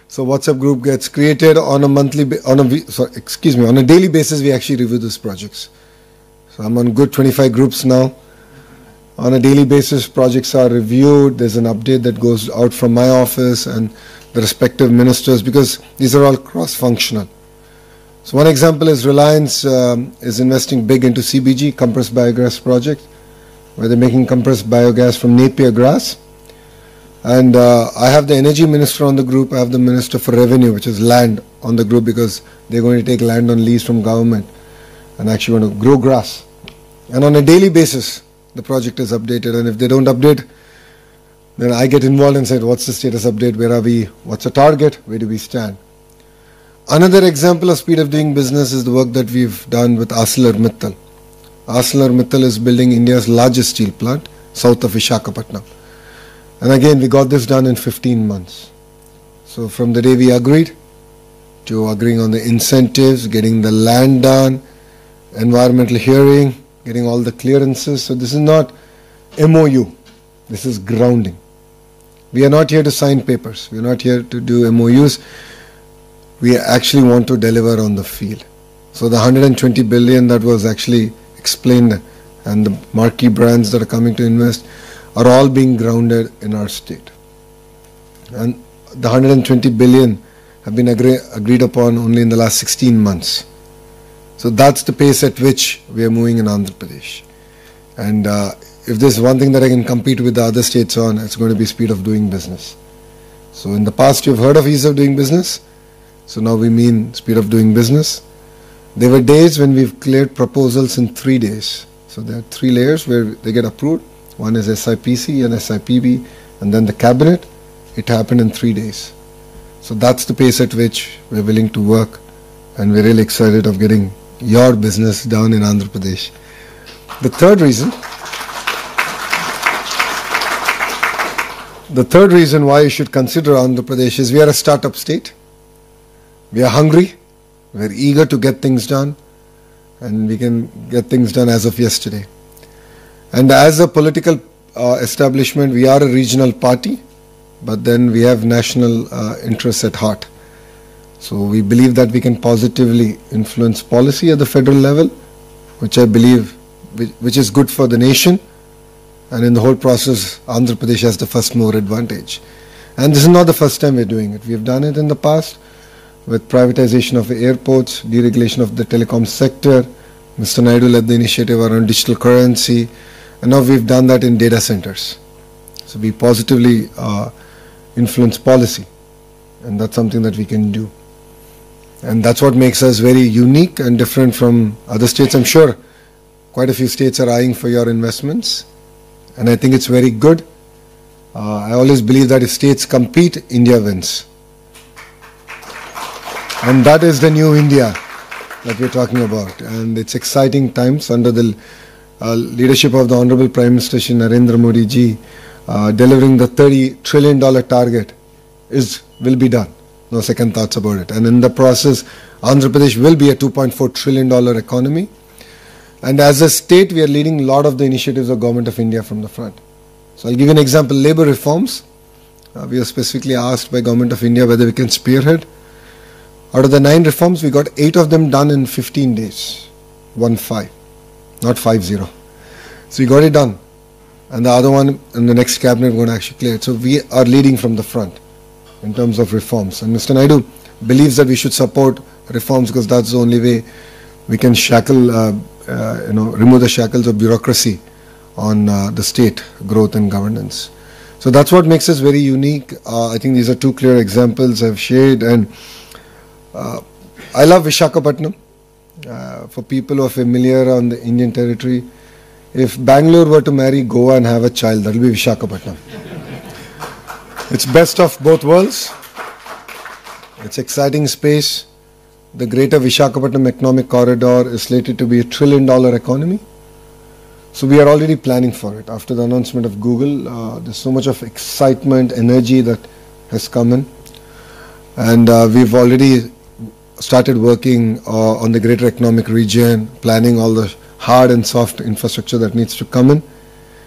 So WhatsApp group gets created on a daily basis. We actually review these projects. So I'm on good 25 groups now. On a daily basis, projects are reviewed. There's an update that goes out from my office and the respective ministers, because these are all cross-functional. So one example is Reliance is investing big into CBG, compressed biogas project, where they're making compressed biogas from Napier grass. And I have the energy minister on the group. I have the minister for revenue, which is land, on the group, because they're going to take land on lease from government and actually want to grow grass. And on a daily basis, the project is updated. And if they don't update, then I get involved and say, what's the status update? Where are we? What's the target? Where do we stand? Another example of speed of doing business is the work that we've done with ArcelorMittal. ArcelorMittal is building India's largest steel plant, south of Visakhapatnam. And again, we got this done in 15 months. So from the day we agreed to agreeing on the incentives, getting the land done, environmental hearing, getting all the clearances. So this is not MOU. This is grounding. We are not here to sign papers. We are not here to do MOUs. We actually want to deliver on the field. So the 120 billion that was actually explained and the marquee brands that are coming to invest are all being grounded in our state. And the 120 billion have been agreed upon only in the last 16 months. So that's the pace at which we are moving in Andhra Pradesh. And if there's one thing that I can compete with the other states on, it's going to be speed of doing business. So in the past you've heard of ease of doing business. So now we mean speed of doing business. There were days when we've cleared proposals in 3 days. So there are 3 layers where they get approved. One is SIPC and SIPB, and then the cabinet. It happened in 3 days. So that's the pace at which we're willing to work, and we're really excited of getting your business down in Andhra Pradesh. The third reason why you should consider Andhra Pradesh is we are a startup state. We are hungry, we are eager to get things done, and we can get things done as of yesterday. And as a political establishment, we are a regional party, but then we have national interests at heart. So we believe that we can positively influence policy at the federal level, which I believe which is good for the nation, and in the whole process, Andhra Pradesh has the first mover advantage. And this is not the first time we're doing it. We have done it in the past with privatization of airports, deregulation of the telecom sector. Mr. Naidu led the initiative around digital currency, and now we've done that in data centers. So we positively influence policy, and that's something that we can do. And that's what makes us very unique and different from other states. I'm sure quite a few states are eyeing for your investments, and I think it's very good. I always believe that if states compete, India wins. And that is the new India that we're talking about. And it's exciting times under the leadership of the Honorable Prime Minister Shri Narendra Modi ji. Delivering the $30 trillion target will be done. No second thoughts about it. And in the process, Andhra Pradesh will be a $2.4 trillion economy. And as a state, we are leading a lot of the initiatives of Government of India from the front. So I'll give you an example. Labour reforms. We are specifically asked by Government of India whether we can spearhead. Out of the 9 reforms, we got 8 of them done in 15 days. 1-5, not 5-0. So we got it done. And the other one in the next cabinet, we're going to actually clear it. So we are leading from the front in terms of reforms. And Mr. Naidu believes that we should support reforms because that's the only way we can remove the shackles of bureaucracy on the state growth and governance. So that's what makes us very unique. I think these are 2 clear examples I've shared. And I love Visakhapatnam. For people who are familiar on the Indian territory, if Bangalore were to marry Goa and have a child, that will be Visakhapatnam. It's best of both worlds. It's exciting space. the greater Visakhapatnam economic corridor is slated to be a $1 trillion economy. So we are already planning for it. After the announcement of Google, there's so much of excitement, energy that has come in. And we've already started working on the greater economic region, planning all the hard and soft infrastructure that needs to come in,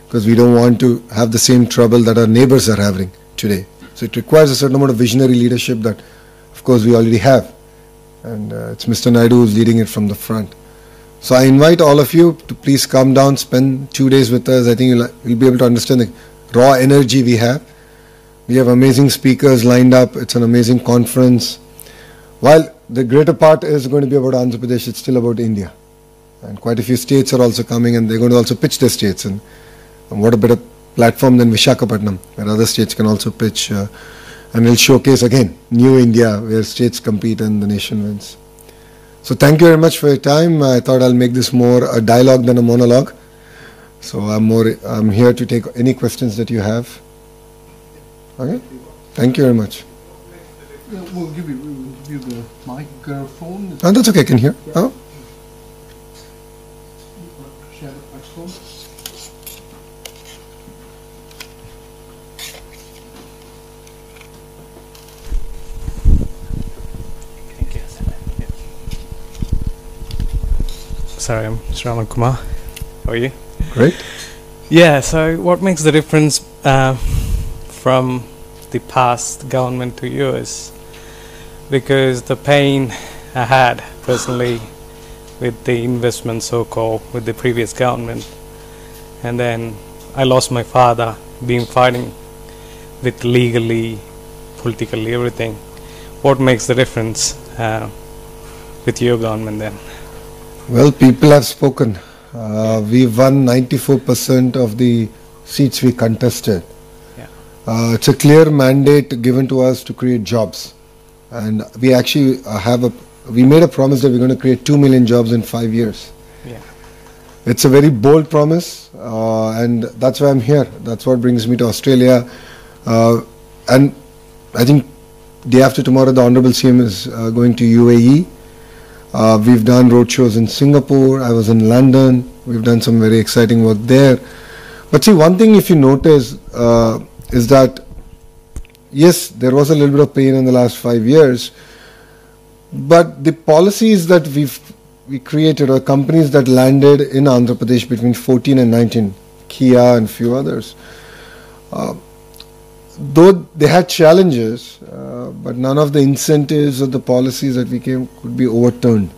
because we don't want to have the same trouble that our neighbors are having today. So it requires a certain amount of visionary leadership that, of course, we already have. And it's Mr. Naidu who's leading it from the front. So I invite all of you to please come down, spend 2 days with us. I think you'll be able to understand the raw energy we have. We have amazing speakers lined up. It's an amazing conference. While the greater part is going to be about Andhra Pradesh, it's still about India. And quite a few states are also coming, and they're going to also pitch their states. And what a better platform than Visakhapatnam, where other states can also pitch. And we'll showcase again New India, where states compete and the nation wins. So thank you very much for your time. I thought I'll make this more a dialogue than a monologue. So I'm here to take any questions that you have. Okay? Thank you very much. We'll give you the microphone. Oh, that's okay, I can hear. Oh. Share the microphone. Sorry, I'm Shravan Kumar. How are you? Great. Yeah, so what makes the difference from the past government to yours? Because the pain I had personally with the investment, so-called, with the previous government, and then I lost my father, been fighting with legally, politically, everything. What makes the difference with your government then? Well, people have spoken. We won 94% of the seats we contested. Yeah. It's a clear mandate given to us to create jobs. And we actually we made a promise that we're going to create 2 million jobs in 5 years. Yeah. It's a very bold promise, and that's why I'm here. That's what brings me to Australia. And I think day after tomorrow, the Honorable CM is going to UAE. We've done roadshows in Singapore. I was in London. We've done some very exciting work there. But see, one thing if you notice is that, yes, there was a little bit of pain in the last 5 years, but the policies that we created, or companies that landed in Andhra Pradesh between 14 and 19, Kia and few others, though they had challenges, but none of the incentives or the policies that we came could be overturned.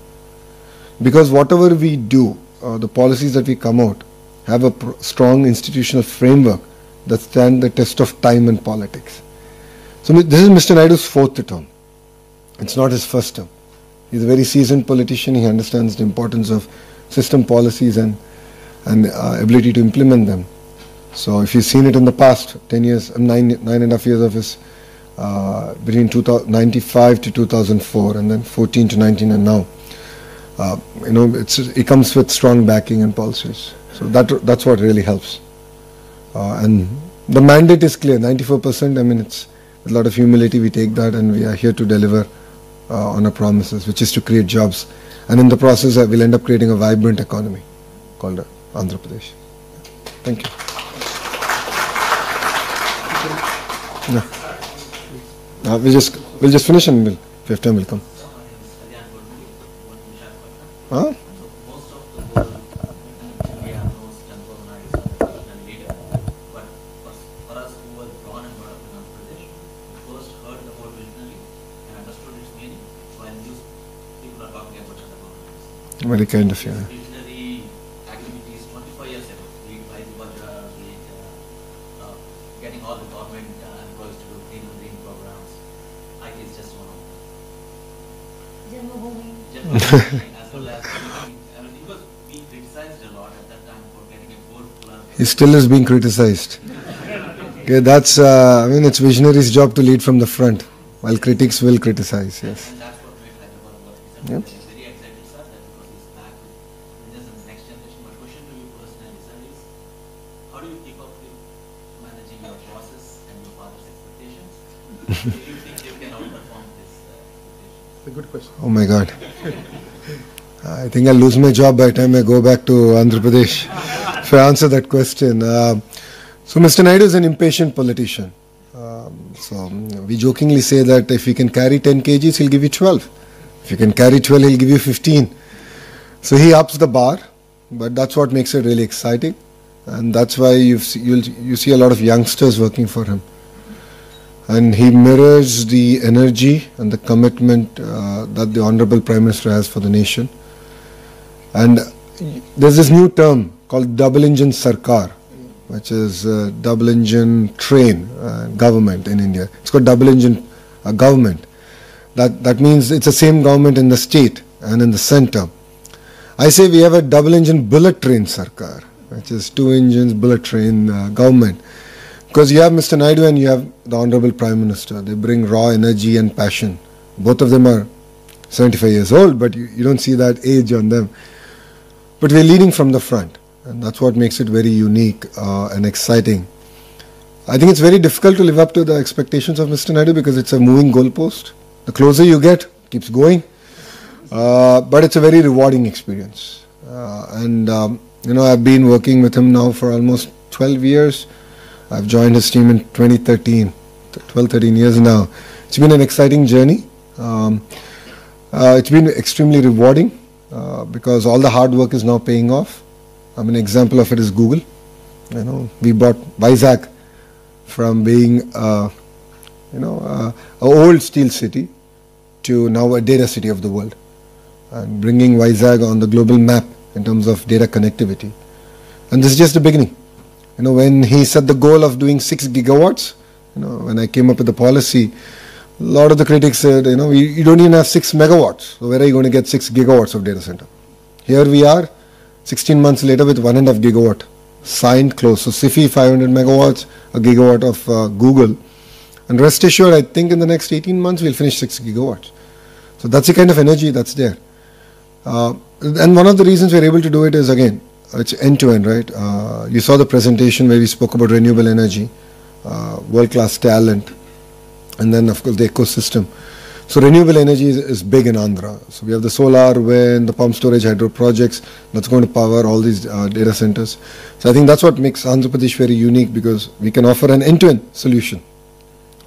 Because whatever we do, the policies that we come out, have a strong institutional framework that stand the test of time and politics. So this is Mr. Naidu's 4th term. It's not his first term. He's a very seasoned politician. He understands the importance of system policies and ability to implement them. So if you've seen it in the past 10 years, 9.5 years of his, between 1995 to 2004, and then 14 to 19, and now, it comes with strong backing and policies. So that's what really helps. And the mandate is clear, 94%. I mean, it's with a lot of humility we take that, and we are here to deliver on our promises, which is to create jobs. And in the process, we'll end up creating a vibrant economy called Andhra Pradesh. Thank you. No. We'll just finish, and if you have time, we'll come. Huh? Most of the world, India knows Chandra Naidu as a national leader, but for us who were born and brought up in Andhra Pradesh, we first heard the word visionary and understood its meaning when these people are talking about Chandra Naidu. Very kind of you. Visionary activities 25 years ago, be it Rise Bajra, be it getting all the government employees to do clean and green programs. IT is just one of them. Janmabhoomi. As well as everything, because we criticized a lot at that time for getting a 4+. He still is being criticized. Okay, that's, it's visionary's job to lead from the front, while critics will criticize, yes. And that's what made Hyderabad what it is. Yep. He's very excited, sir, that because he's back with just the next generation. My question to you personally, sir, is how do you keep up with managing your bosses and your father's expectations? Do you think you can outperform this expectation? a good question. Oh my God. I think I'll lose my job by the time I go back to Andhra Pradesh if I answer that question. So Mr. Naidu is an impatient politician. We jokingly say that if you can carry 10 kgs, he'll give you 12. If you can carry 12, he'll give you 15. So he ups the bar, but that's what makes it really exciting. And that's why you see a lot of youngsters working for him. And he mirrors the energy and the commitment that the Honorable Prime Minister has for the nation. And there's this new term called double engine sarkar, which is double engine train government in India. It's called double engine government. That means it's the same government in the state and in the center. I say we have a double engine bullet train sarkar, which is 2 engines bullet train government. Because you have Mr. Naidu and you have the Honorable Prime Minister. They bring raw energy and passion. Both of them are 75 years old, but you don't see that age on them. But we're leading from the front, and that's what makes it very unique and exciting. I think it's very difficult to live up to the expectations of Mr. Naidu because it's a moving goalpost. The closer you get, it keeps going. But it's a very rewarding experience. I've been working with him now for almost 12 years. I've joined his team in 2013, 12, 13 years now. It's been an exciting journey. It's been extremely rewarding because all the hard work is now paying off. An example of it is Google. We brought Vizag from being an old steel city to now a data city of the world, and bringing Vizag on the global map in terms of data connectivity. And this is just the beginning. When he set the goal of doing 6 gigawatts, when I came up with the policy, a lot of the critics said, you don't even have 6 megawatts. So where are you going to get 6 gigawatts of data center? Here we are, 16 months later with 1.5 gigawatt signed, close. So SIFI 500 megawatts, a gigawatt of Google. And rest assured, I think in the next 18 months we'll finish 6 gigawatts. So that's the kind of energy that's there. And one of the reasons we're able to do it is, again, it's end-to-end, right? You saw the presentation where we spoke about renewable energy, world-class talent, and then, of course, the ecosystem. So renewable energy is big in Andhra. So we have the solar, wind, the pump storage, hydro projects that's going to power all these data centers. So I think that's what makes Andhra Pradesh very unique, because we can offer an end-to-end solution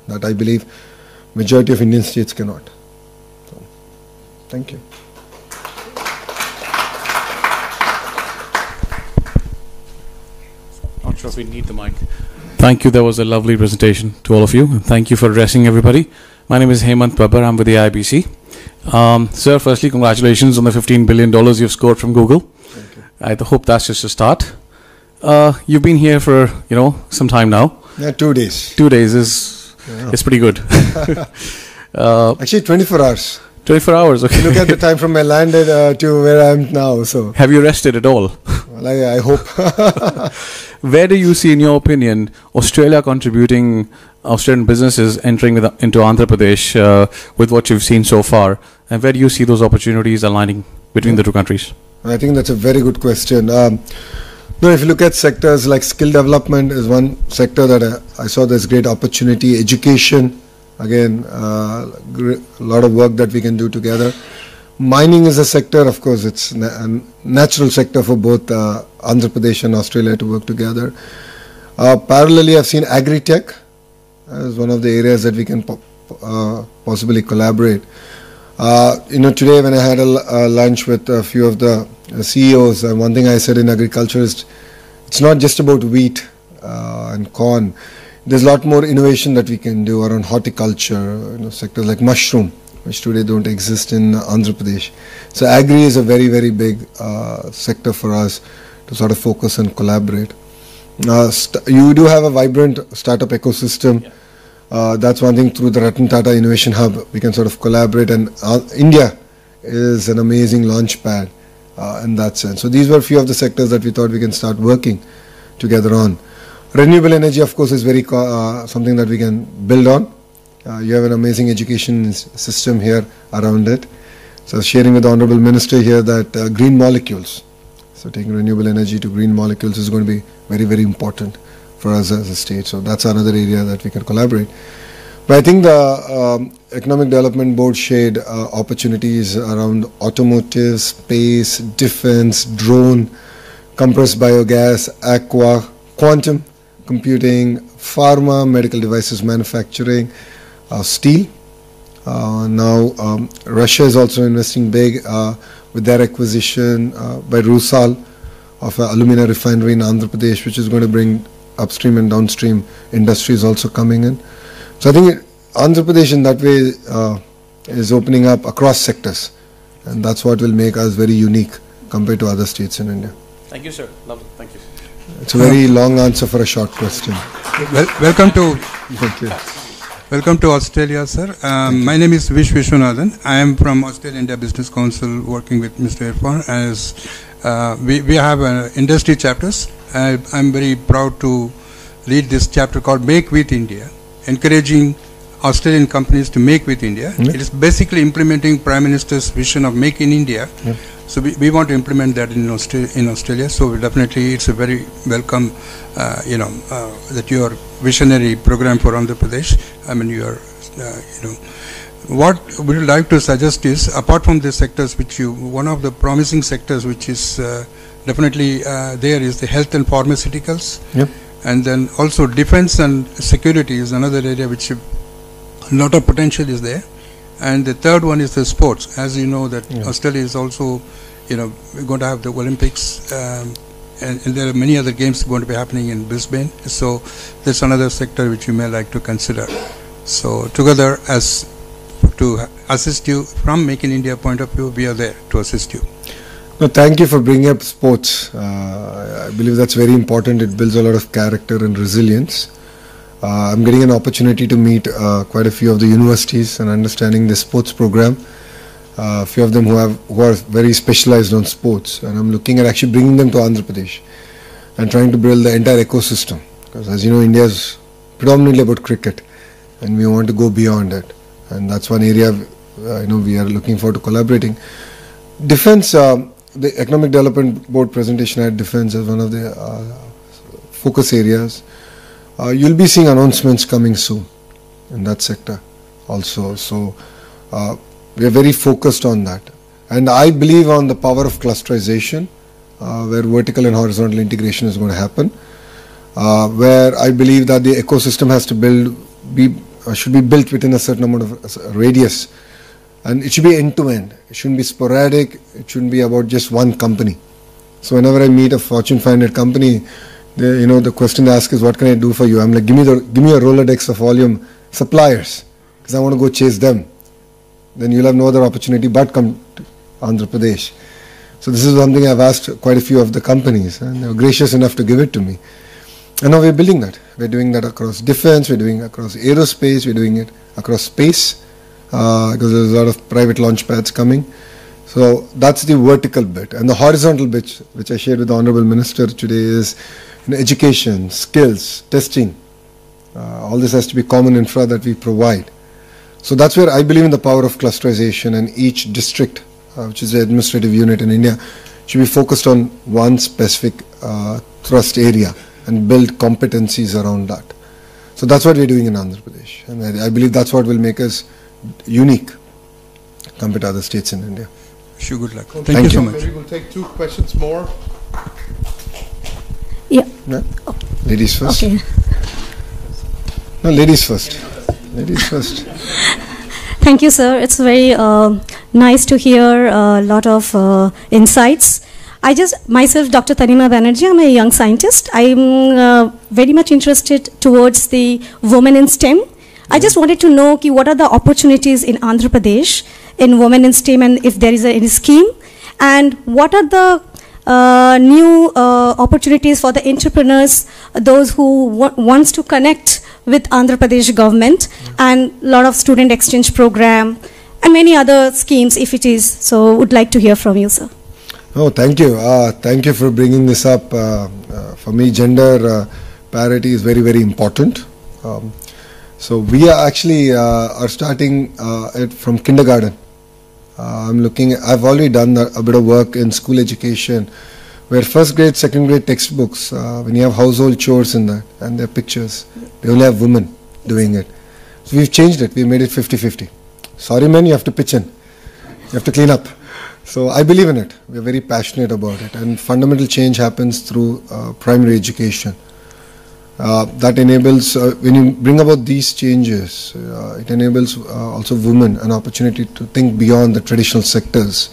that I believe majority of Indian states cannot. So, thank you. Not sure if we need the mic. Thank you. That was a lovely presentation to all of you. And thank you for addressing everybody. My name is Hemant Babbar. I'm with the IBC. Sir, firstly, congratulations on the $15 billion you've scored from Google. Thank you. I hope that's just a start. You've been here for, some time now. Yeah, 2 days. 2 days is pretty good. Actually, 24 hours. 24 hours, okay. Look at the time from I landed to where I am now. So have you rested at all? Well, I hope. Where do you see, in your opinion, Australian businesses entering into Andhra Pradesh with what you've seen so far? And where do you see those opportunities aligning between the two countries? I think that's a very good question. If you look at sectors like skill development is one sector that I saw there's great opportunity. Education, again, a lot of work that we can do together. Mining is a sector, of course, it's a natural sector for both Andhra Pradesh and Australia to work together. Parallelly, I've seen agri-tech as one of the areas that we can possibly collaborate. Today when I had a lunch with a few of the CEOs, one thing I said in agriculture is it's not just about wheat and corn. There's a lot more innovation that we can do around horticulture, sectors like mushroom, which today don't exist in Andhra Pradesh. So agri is a very, very big sector for us to sort of focus and collaborate. You do have a vibrant startup ecosystem. That's one thing. Through the Ratan Tata Innovation Hub, we can sort of collaborate, and India is an amazing launch pad in that sense. So these were a few of the sectors that we thought we can start working together on. Renewable energy, of course, is very something that we can build on. You have an amazing education system here around it. So sharing with the Honourable Minister here that green molecules, so taking renewable energy to green molecules is going to be very, very important for us as a state. So that's another area that we can collaborate. But I think Economic Development Board shared opportunities around automotive, space, defense, drone, compressed biogas, aqua, quantum computing, pharma, medical devices manufacturing, steel. Now Russia is also investing big with their acquisition by Rusal of an alumina refinery in Andhra Pradesh, which is going to bring upstream and downstream industries also coming in. So I think Andhra Pradesh in that way is opening up across sectors, and that's what will make us very unique compared to other states in India. Thank you, sir. Lovely. Thank you. It's a very long answer for a short question. Welcome to Thank you. Welcome to Australia, sir. My name is Vish Vishwanathan. I am from Australia India Business Council, working with Mr. Irfan. As we have industry chapters. I'm very proud to lead this chapter called Make with India, encouraging Australian companies to make with India. It is basically implementing Prime Minister's vision of Make in India. So we want to implement that in Australia. So definitely it's a very welcome, that your visionary program for Andhra Pradesh. I mean, what we would like to suggest is, apart from the sectors one of the promising sectors which is definitely there is the health and pharmaceuticals. And then also defense and security is another area which a lot of potential is there. And the third one is the sports. As you know that Australia is also, we're going to have the Olympics, and there are many other games going to be happening in Brisbane. So there's another sector which you may like to consider. So together, as to assist you from Make in India point of view, we are there to assist you. No, thank you for bringing up sports. I believe that's very important. It builds a lot of character and resilience. I'm getting an opportunity to meet quite a few of the universities and understanding the sports program. A few of them who are very specialized on sports, and I'm looking at actually bringing them to Andhra Pradesh and trying to build the entire ecosystem. Because as you know, India is predominantly about cricket, and we want to go beyond it. And that's one area we are looking forward to collaborating. Defense, the Economic Development Board presentation had defense as one of the focus areas. You'll be seeing announcements coming soon in that sector also. So we are very focused on that. And I believe on the power of clusterization, where vertical and horizontal integration is going to happen, where I believe that the ecosystem has to should be built within a certain amount of radius. And it should be end-to-end. It shouldn't be sporadic. It shouldn't be about just one company. So whenever I meet a Fortune 500 company, the question they ask is, what can I do for you? I'm like, give me a Rolodex of all your suppliers, because I want to go chase them. Then you'll have no other opportunity but come to Andhra Pradesh. So this is something I've asked quite a few of the companies, and they were gracious enough to give it to me. And now we're building that. We're doing that across defense, we're doing it across aerospace, we're doing it across space, because there's a lot of private launch pads coming. So that's the vertical bit. And the horizontal bit, which I shared with the Honorable Minister today, is education, skills, testing. All this has to be common infra that we provide. So that's where I believe in the power of clusterization, and each district, which is the administrative unit in India, should be focused on one specific thrust area and build competencies around that. So that's what we're doing in Andhra Pradesh. And I believe that's what will make us unique compared to other states in India. Wish you good luck. Thank you so much. Maybe we'll take 2 questions more. Yeah. No? Ladies first. Okay. No, ladies first. Ladies first. Thank you, sir. It's very nice to hear a lot of insights. Myself, Dr. Tanima Banerjee, I'm a young scientist. I'm very much interested towards the women in STEM. I just wanted to know what are the opportunities in Andhra Pradesh in women in STEM, and if there is any scheme, and what are the new opportunities for the entrepreneurs, those who wants to connect with Andhra Pradesh government, and a lot of student exchange program and many other schemes if it is. So would like to hear from you, sir. Oh, thank you. Thank you for bringing this up. For me, gender parity is very, very important. So we are actually are starting it from kindergarten. I've already done a bit of work in school education, where first grade, second grade textbooks, when you have household chores in that and their pictures, they only have women doing it. So we've changed it. We've made it 50-50. sorry men, you have to pitch in. You have to clean up. So I believe in it. We're very passionate about it. And fundamental change happens through primary education. That enables, when you bring about these changes, it enables also women an opportunity to think beyond the traditional sectors.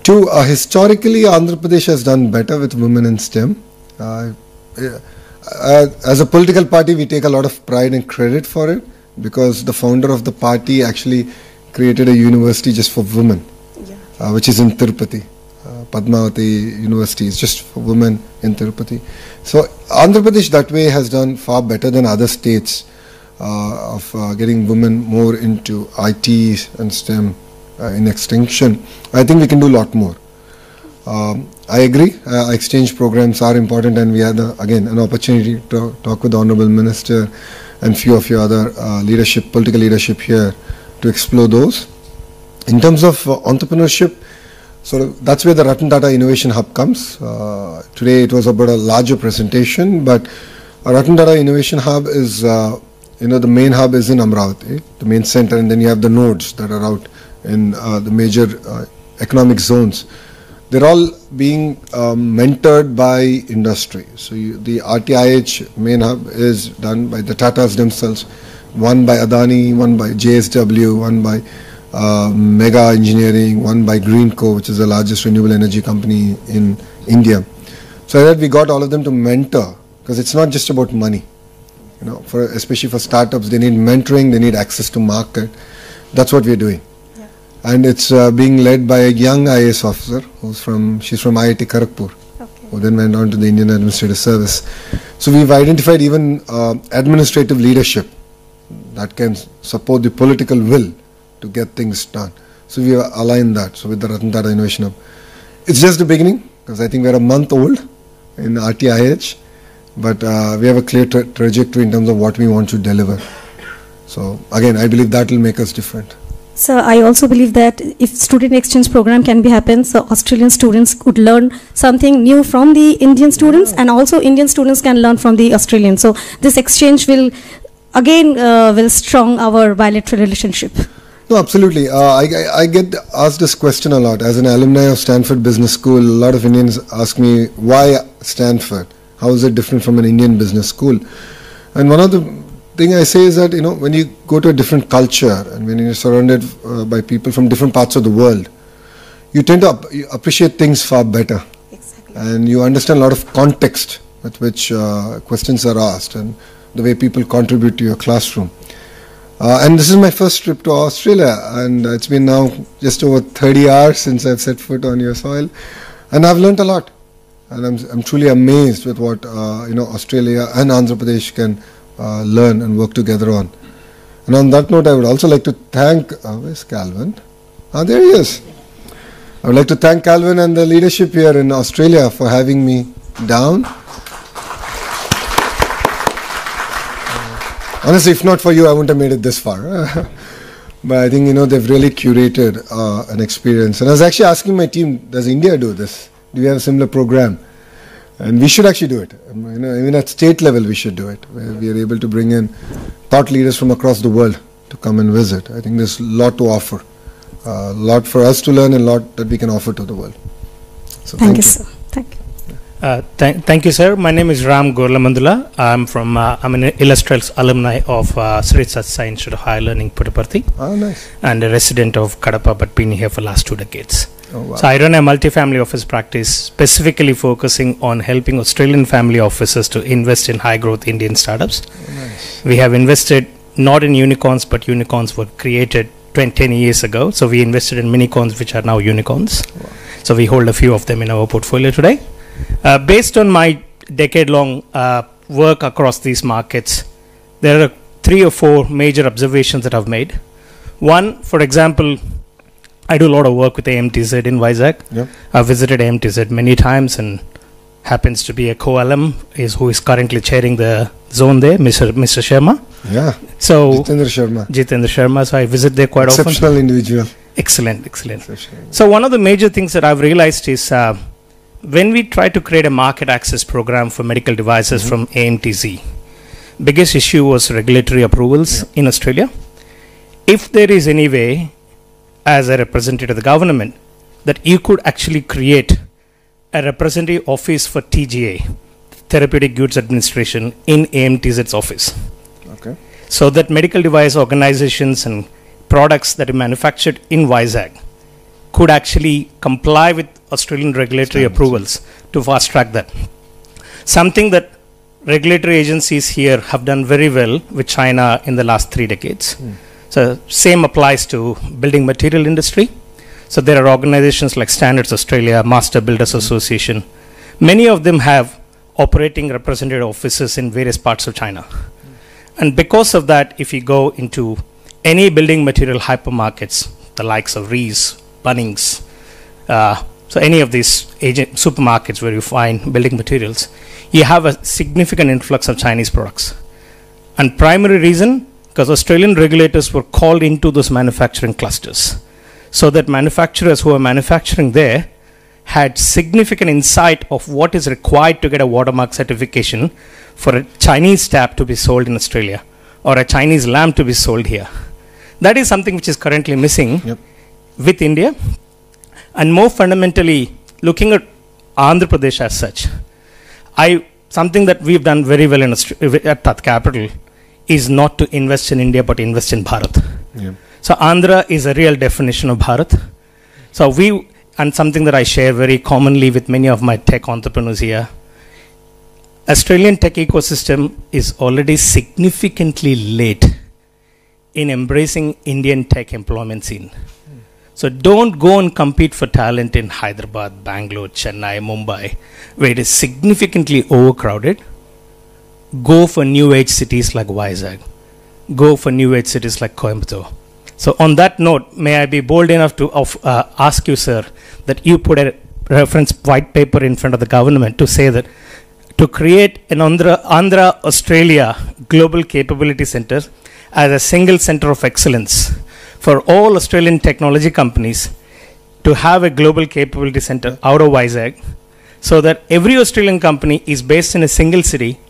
Historically, Andhra Pradesh has done better with women in STEM. As a political party, we take a lot of pride and credit for it, because the founder of the party actually created a university just for women, which is in Tirupati. Padmavati University is just for women in Tirupati. So Andhra Pradesh that way has done far better than other states of getting women more into IT and STEM in extension. I think we can do a lot more. I agree, exchange programs are important, and we had again an opportunity to talk with the Honourable Minister and few of your other leadership, political leadership here, to explore those. In terms of entrepreneurship, that's where the Ratan Tata Innovation Hub comes. Today it was about a larger presentation, but Ratan Tata Innovation Hub is, the main hub is in Amravati, the main center, and then you have the nodes that are out in the major economic zones. They're all being mentored by industry. So the RTIH main hub is done by the Tatas themselves, one by Adani, one by JSW, one by Mega Engineering, one by Greenco, which is the largest renewable energy company in India. So that we got all of them to mentor, because it's not just about money. Especially for startups, they need mentoring, they need access to market. That's what we're doing. And it's being led by a young IAS officer she's from IIT Kharagpur, who then went on to the Indian Administrative Service. So we've identified even administrative leadership that can support the political will to get things done. So we aligned that. So with the Ratan Tata Innovation Hub, it's just the beginning, because I think we're a month old in RTIH, but we have a clear trajectory in terms of what we want to deliver. So again, I believe that will make us different. So I also believe that if student exchange program can be happen, so Australian students could learn something new from the Indian students, and also Indian students can learn from the Australians. So this exchange will again will strong our bilateral relationship. No, absolutely. I get asked this question a lot. As an alumni of Stanford Business School, a lot of Indians ask me, why Stanford? How is it different from an Indian business school? And one of the thing I say is that, when you go to a different culture and when you're surrounded by people from different parts of the world, you tend to appreciate things far better. Exactly. And you understand a lot of context with which questions are asked and the way people contribute to your classroom. And this is my first trip to Australia, and it's been now just over 30 hours since I've set foot on your soil, and I've learnt a lot. And I'm truly amazed with what Australia and Andhra Pradesh can learn and work together on. And on that note, I would also like to thank, where's Calvin? There he is. I would like to thank Calvin and the leadership here in Australia for having me down. Honestly, if not for you, I wouldn't have made it this far. But I think, they've really curated an experience. And I was actually asking my team, does India do this? Do we have a similar program? And we should actually do it. Even at state level, we should do it, where we are able to bring in thought leaders from across the world to come and visit. I think there's a lot to offer, a lot for us to learn, and a lot that we can offer to the world. So thank you, sir. Thank you. Thank you, sir. My name is Ram Gorlamandula. I'm an illustrious alumni of Sri Sathya Institute of Higher Learning, Puttaparthi. Oh, nice. And a resident of Kadapa, but been here for the last 2 decades. Oh, wow. So I run a multi-family office practice, specifically focusing on helping Australian family offices to invest in high-growth Indian startups. Oh, nice. We have invested not in unicorns, but unicorns were created 10 years ago. So we invested in minicorns, which are now unicorns. Wow. So we hold a few of them in our portfolio today. Based on my decade-long work across these markets, there are 3 or 4 major observations that I've made. One, for example, I do a lot of work with AMTZ in Vizag. Yep. I've visited AMTZ many times, and happens to be a co-alum who is currently chairing the zone there, Mr. Sharma. Yeah. So Jitendra Sharma. So I visit there quite often. Exceptional individual. Excellent. So one of the major things that I've realized is when we try to create a market access program for medical devices from AMTZ, biggest issue was regulatory approvals in Australia. if there is any way, as a representative of the government, that you could actually create a representative office for TGA, Therapeutic Goods Administration, in AMTZ's office. Okay. So that medical device organizations and products that are manufactured in Vizag could actually comply with Australian regulatory approvals to fast track that. Something that regulatory agencies here have done very well with China in the last 3 decades. So same applies to building material industry. So there are organizations like Standards Australia, Master Builders Association. Many of them have operating representative offices in various parts of China. And because of that, if you go into any building material hypermarkets, the likes of Rees, Bunnings, so any of these supermarkets where you find building materials, you have a significant influx of Chinese products. And primary reason, because Australian regulators were called into those manufacturing clusters, so that manufacturers who are manufacturing there had significant insight of what is required to get a watermark certification for a Chinese tap to be sold in Australia or a Chinese lamp to be sold here. That is something which is currently missing with India. And more fundamentally, looking at Andhra Pradesh as such, something that we've done very well at Tat Capital is not to invest in India but invest in Bharat. So Andhra is a real definition of Bharat. So and something that I share very commonly with many of my tech entrepreneurs here, Australian tech ecosystem is already significantly late in embracing Indian tech employment scene. So don't go and compete for talent in Hyderabad, Bangalore, Chennai, Mumbai, where it is significantly overcrowded. Go for new age cities like Vizag. Go for new age cities like Coimbatore. So on that note, may I be bold enough to ask you, sir, that you put a reference white paper in front of the government to say that to create an Andhra Australia Global Capability Center as a single center of excellence for all Australian technology companies to have a global capability center out of Vizag, so that every Australian company is based in a single city,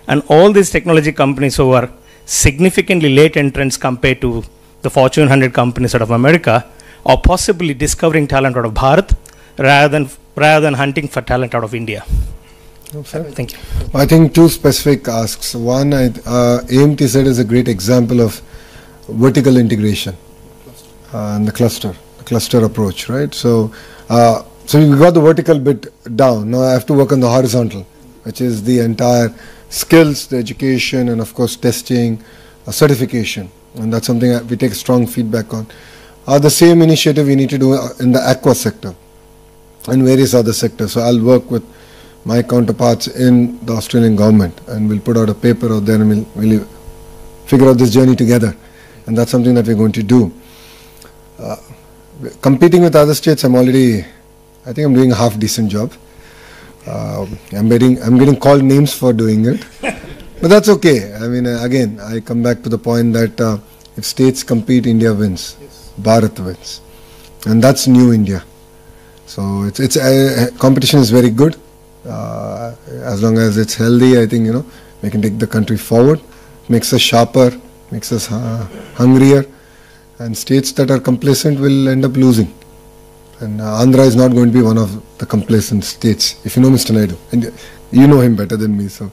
and all these technology companies who are significantly late entrants compared to the Fortune 100 companies out of America are possibly discovering talent out of Bharat rather than hunting for talent out of India. Thank you. I think 2 specific asks. One, AMTZ is a great example of vertical integration and the cluster approach, right? So we got the vertical bit down. Now I have to work on the horizontal, which is the entire skills, the education, and of course testing, certification. And that's something that we take strong feedback on. The same initiative we need to do in the aqua sector and various other sectors. So I'll work with my counterparts in the Australian government, and we'll put out a paper out there, and we'll figure out this journey together. And that's something that we're going to do. Competing with other states, I think I'm doing a half decent job. I'm getting called names for doing it. But that's okay. I mean, again, I come back to the point that if states compete, India wins. Bharat wins. And that's new India. So competition is very good. As long as it's healthy, I think, we can take the country forward. Makes us sharper, makes us hungrier. And states that are complacent will end up losing. And Andhra is not going to be one of the complacent states. If you know Mr. Naidu, and you know him better than me, so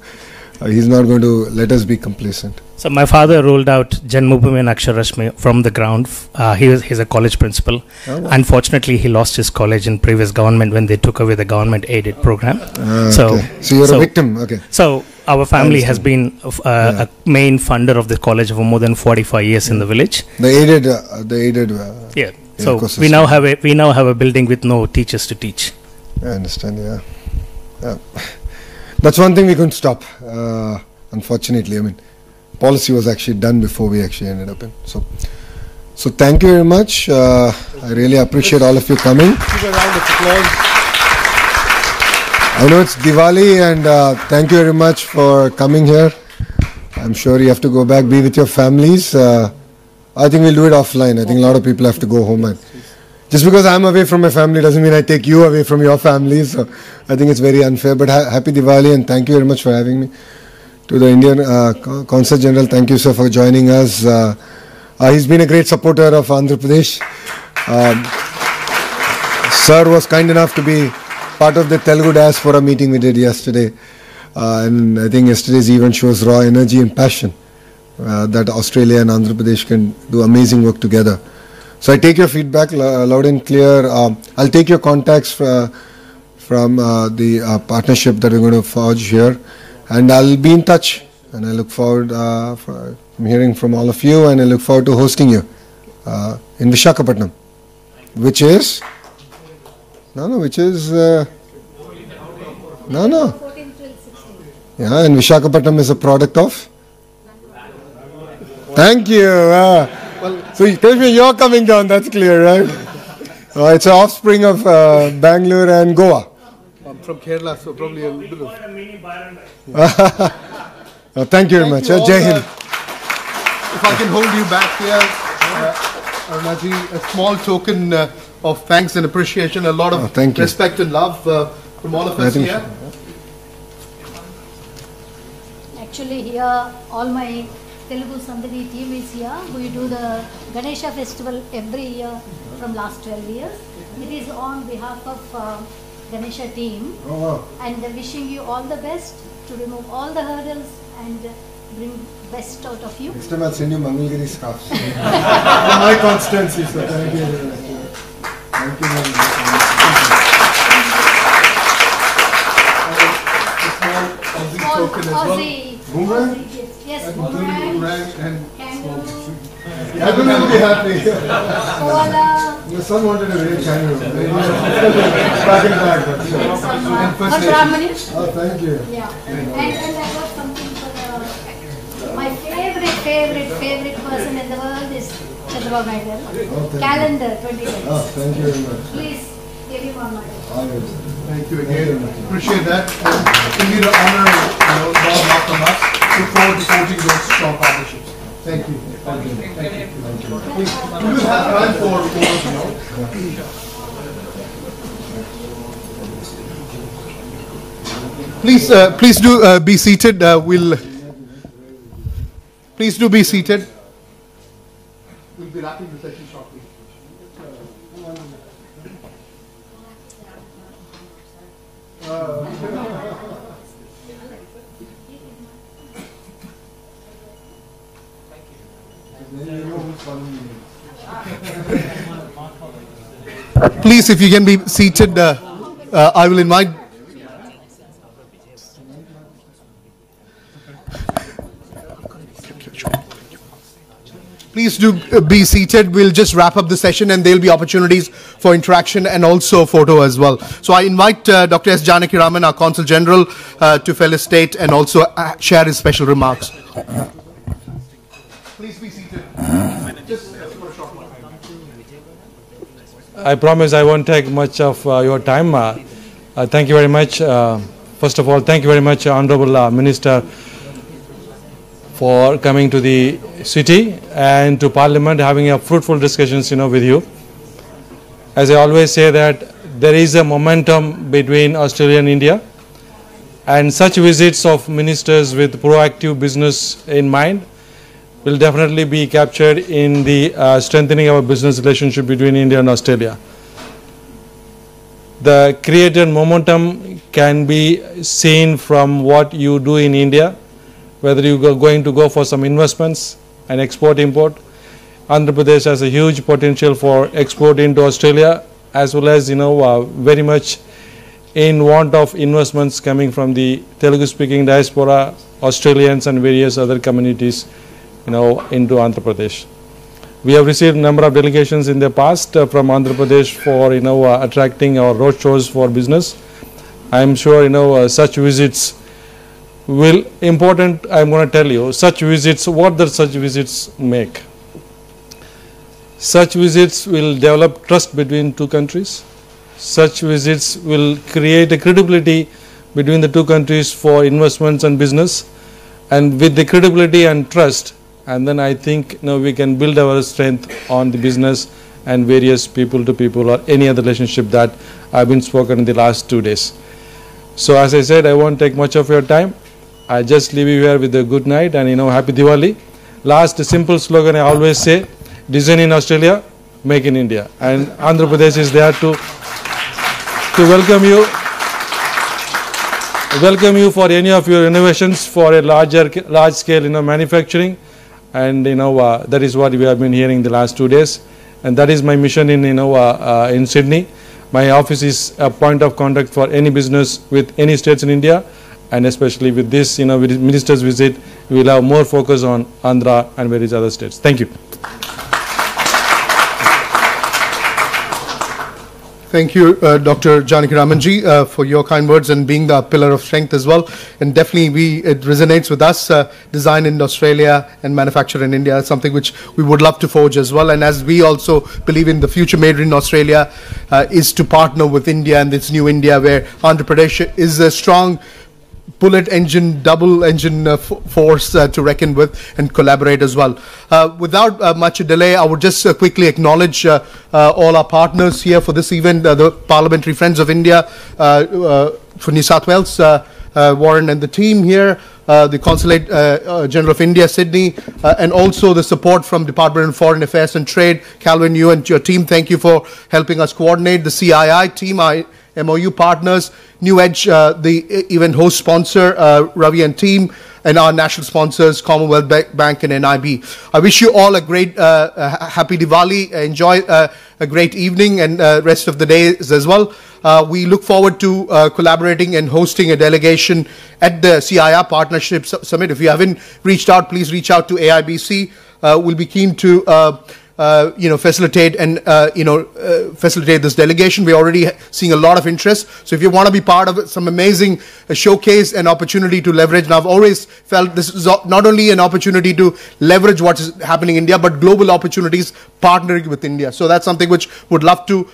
he's not going to let us be complacent. So my father rolled out Janmabhoomi and Aksharashmi from the ground. He's a college principal. Unfortunately, he lost his college in previous government when they took away the government-aided program. So you're a victim. Okay. So our family has been a main funder of the college for more than 45 years in the village. The aided. Yeah. So we now have a building with no teachers to teach. I understand. Yeah. That's one thing we couldn't stop. Unfortunately, I mean, policy was actually done before we actually ended up in. So thank you very much. I really appreciate all of you coming. Give a round of applause. I know it's Diwali, and thank you very much for coming here. I'm sure you have to go back, be with your families. I think we'll do it offline. I think a lot of people have to go home. And just because I'm away from my family doesn't mean I take you away from your family. So I think it's very unfair. But happy Diwali, and thank you very much for having me. To the Indian Consul General, thank you, sir, for joining us. He's been a great supporter of Andhra Pradesh. Sir was kind enough to be part of the Telugu diaspora meeting we did yesterday. And I think yesterday's event shows raw energy and passion that Australia and Andhra Pradesh can do amazing work together. So I take your feedback loud and clear. I'll take your contacts from the partnership that we're going to forge here, and I'll be in touch. And I look forward from hearing from all of you, and I look forward to hosting you in Visakhapatnam, which is yeah, and Visakhapatnam is a product of. Thank you. So you're coming down. That's clear, right? It's an offspring of Bangalore and Goa. I'm from Kerala, so probably a little. Thank you very much. Jai Hind. If I can hold you back here, Arunaji, a small token of thanks and appreciation, a lot of respect and love from all of us here. Actually, here all my Telugu Sandhini team is here. We do the Ganesha festival every year from last 12 years. It is on behalf of Ganesha team, and wishing you all the best to remove all the hurdles and bring best out of you. Next time I'll send you Mangalgiri scarves. My constancy, sir. Thank you very much. Thank you very much. Token as well. Boomerang? Yes, boomerang and kangaroo. Everyone will be happy. Koala. Your son wanted a real kangaroo. Back and back. Oh, thank you. Yeah. And I got something for my favorite person in the world is Chandrababu Naidu. Calendar 2020. Oh, thank you very much. Please give him one more. Thank you again. Appreciate that. Indeed, an honor, not from us. Look forward to forging those strong partnerships. Thank you. Thank you. Thank you. We will have time for Please do be seated. Please do be seated. We'll be wrapping the session shortly. Please, if you can be seated, I will invite. Please do be seated. We'll just wrap up the session, and there'll be opportunities for interaction and also photo as well. So I invite Dr. S. Janaki Raman, our Consul General, to felicitate and also share his special remarks. Please be seated. I promise I won't take much of your time. Thank you very much. First of all, thank you very much, Honorable Minister, for coming to the city and to Parliament, having a fruitful discussions, with you. As I always say that there is a momentum between Australia and India, and such visits of ministers with proactive business in mind will definitely be captured in the strengthening our business relationship between India and Australia. The created momentum can be seen from what you do in India, whether you are going to go for some investments and export-import. Andhra Pradesh has a huge potential for export into Australia, as well as, very much in want of investments coming from the Telugu-speaking diaspora, Australians and various other communities, into Andhra Pradesh. We have received a number of delegations in the past from Andhra Pradesh for, attracting our roadshows for business. I am sure, such visits will important. I am going to tell you such visits, what does such visits make? Such visits will develop trust between two countries. Such visits will create a credibility between the two countries for investments and business, and with the credibility and trust, and then I think we can build our strength on the business and various people to people or any other relationship that have been spoken in the last 2 days. So as I said, I won't take much of your time. I just leave you here with a good night and happy Diwali. last simple slogan I always say, design in Australia, make in India. And Andhra Pradesh is there to welcome you for any of your innovations for a large scale manufacturing. And that is what we have been hearing the last 2 days. And that is my mission in Sydney. My office is a point of contact for any business with any states in India, and especially with this with minister's visit, we will have more focus on Andhra and various other states. Thank you. Thank you, Dr. Janaki Ramanji, for your kind words and being the pillar of strength as well. And definitely it resonates with us, design in Australia and manufacture in India, something which we would love to forge as well. And as we also believe in the future made in Australia is to partner with India and this new India where Andhra Pradesh is a strong bullet engine, double engine force to reckon with and collaborate as well. Without much delay, I would just quickly acknowledge all our partners here for this event, the Parliamentary Friends of India for New South Wales, Warren and the team here, the Consulate General of India, Sydney, and also the support from Department of Foreign Affairs and Trade. Calvin, you and your team, thank you for helping us coordinate. The CII team, our MOU partners, New Edge, the event host sponsor, Ravi and team, and our national sponsors, Commonwealth Bank and NIB. I wish you all a great, happy Diwali. Enjoy a great evening and rest of the days as well. We look forward to collaborating and hosting a delegation at the CIR Partnership Summit. If you haven't reached out, please reach out to AIBC. We'll be keen to facilitate and facilitate this delegation. We're already seeing a lot of interest. So if you want to be part of it, some amazing showcase and opportunity to leverage. And I've always felt this is not only an opportunity to leverage what is happening in India, but global opportunities partnering with India. So that's something which would love to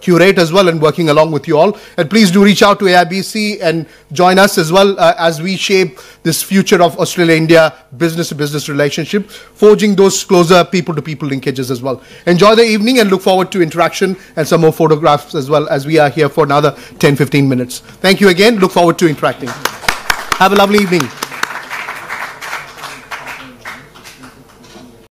curate as well and working along with you all. And please do reach out to AIBC and join us as well as we shape this future of Australia-India business-to-business relationship, forging those closer people-to-people linkages as well. Enjoy the evening and look forward to interaction and some more photographs as well as we are here for another 10-15 minutes. Thank you again. Look forward to interacting. Have a lovely evening.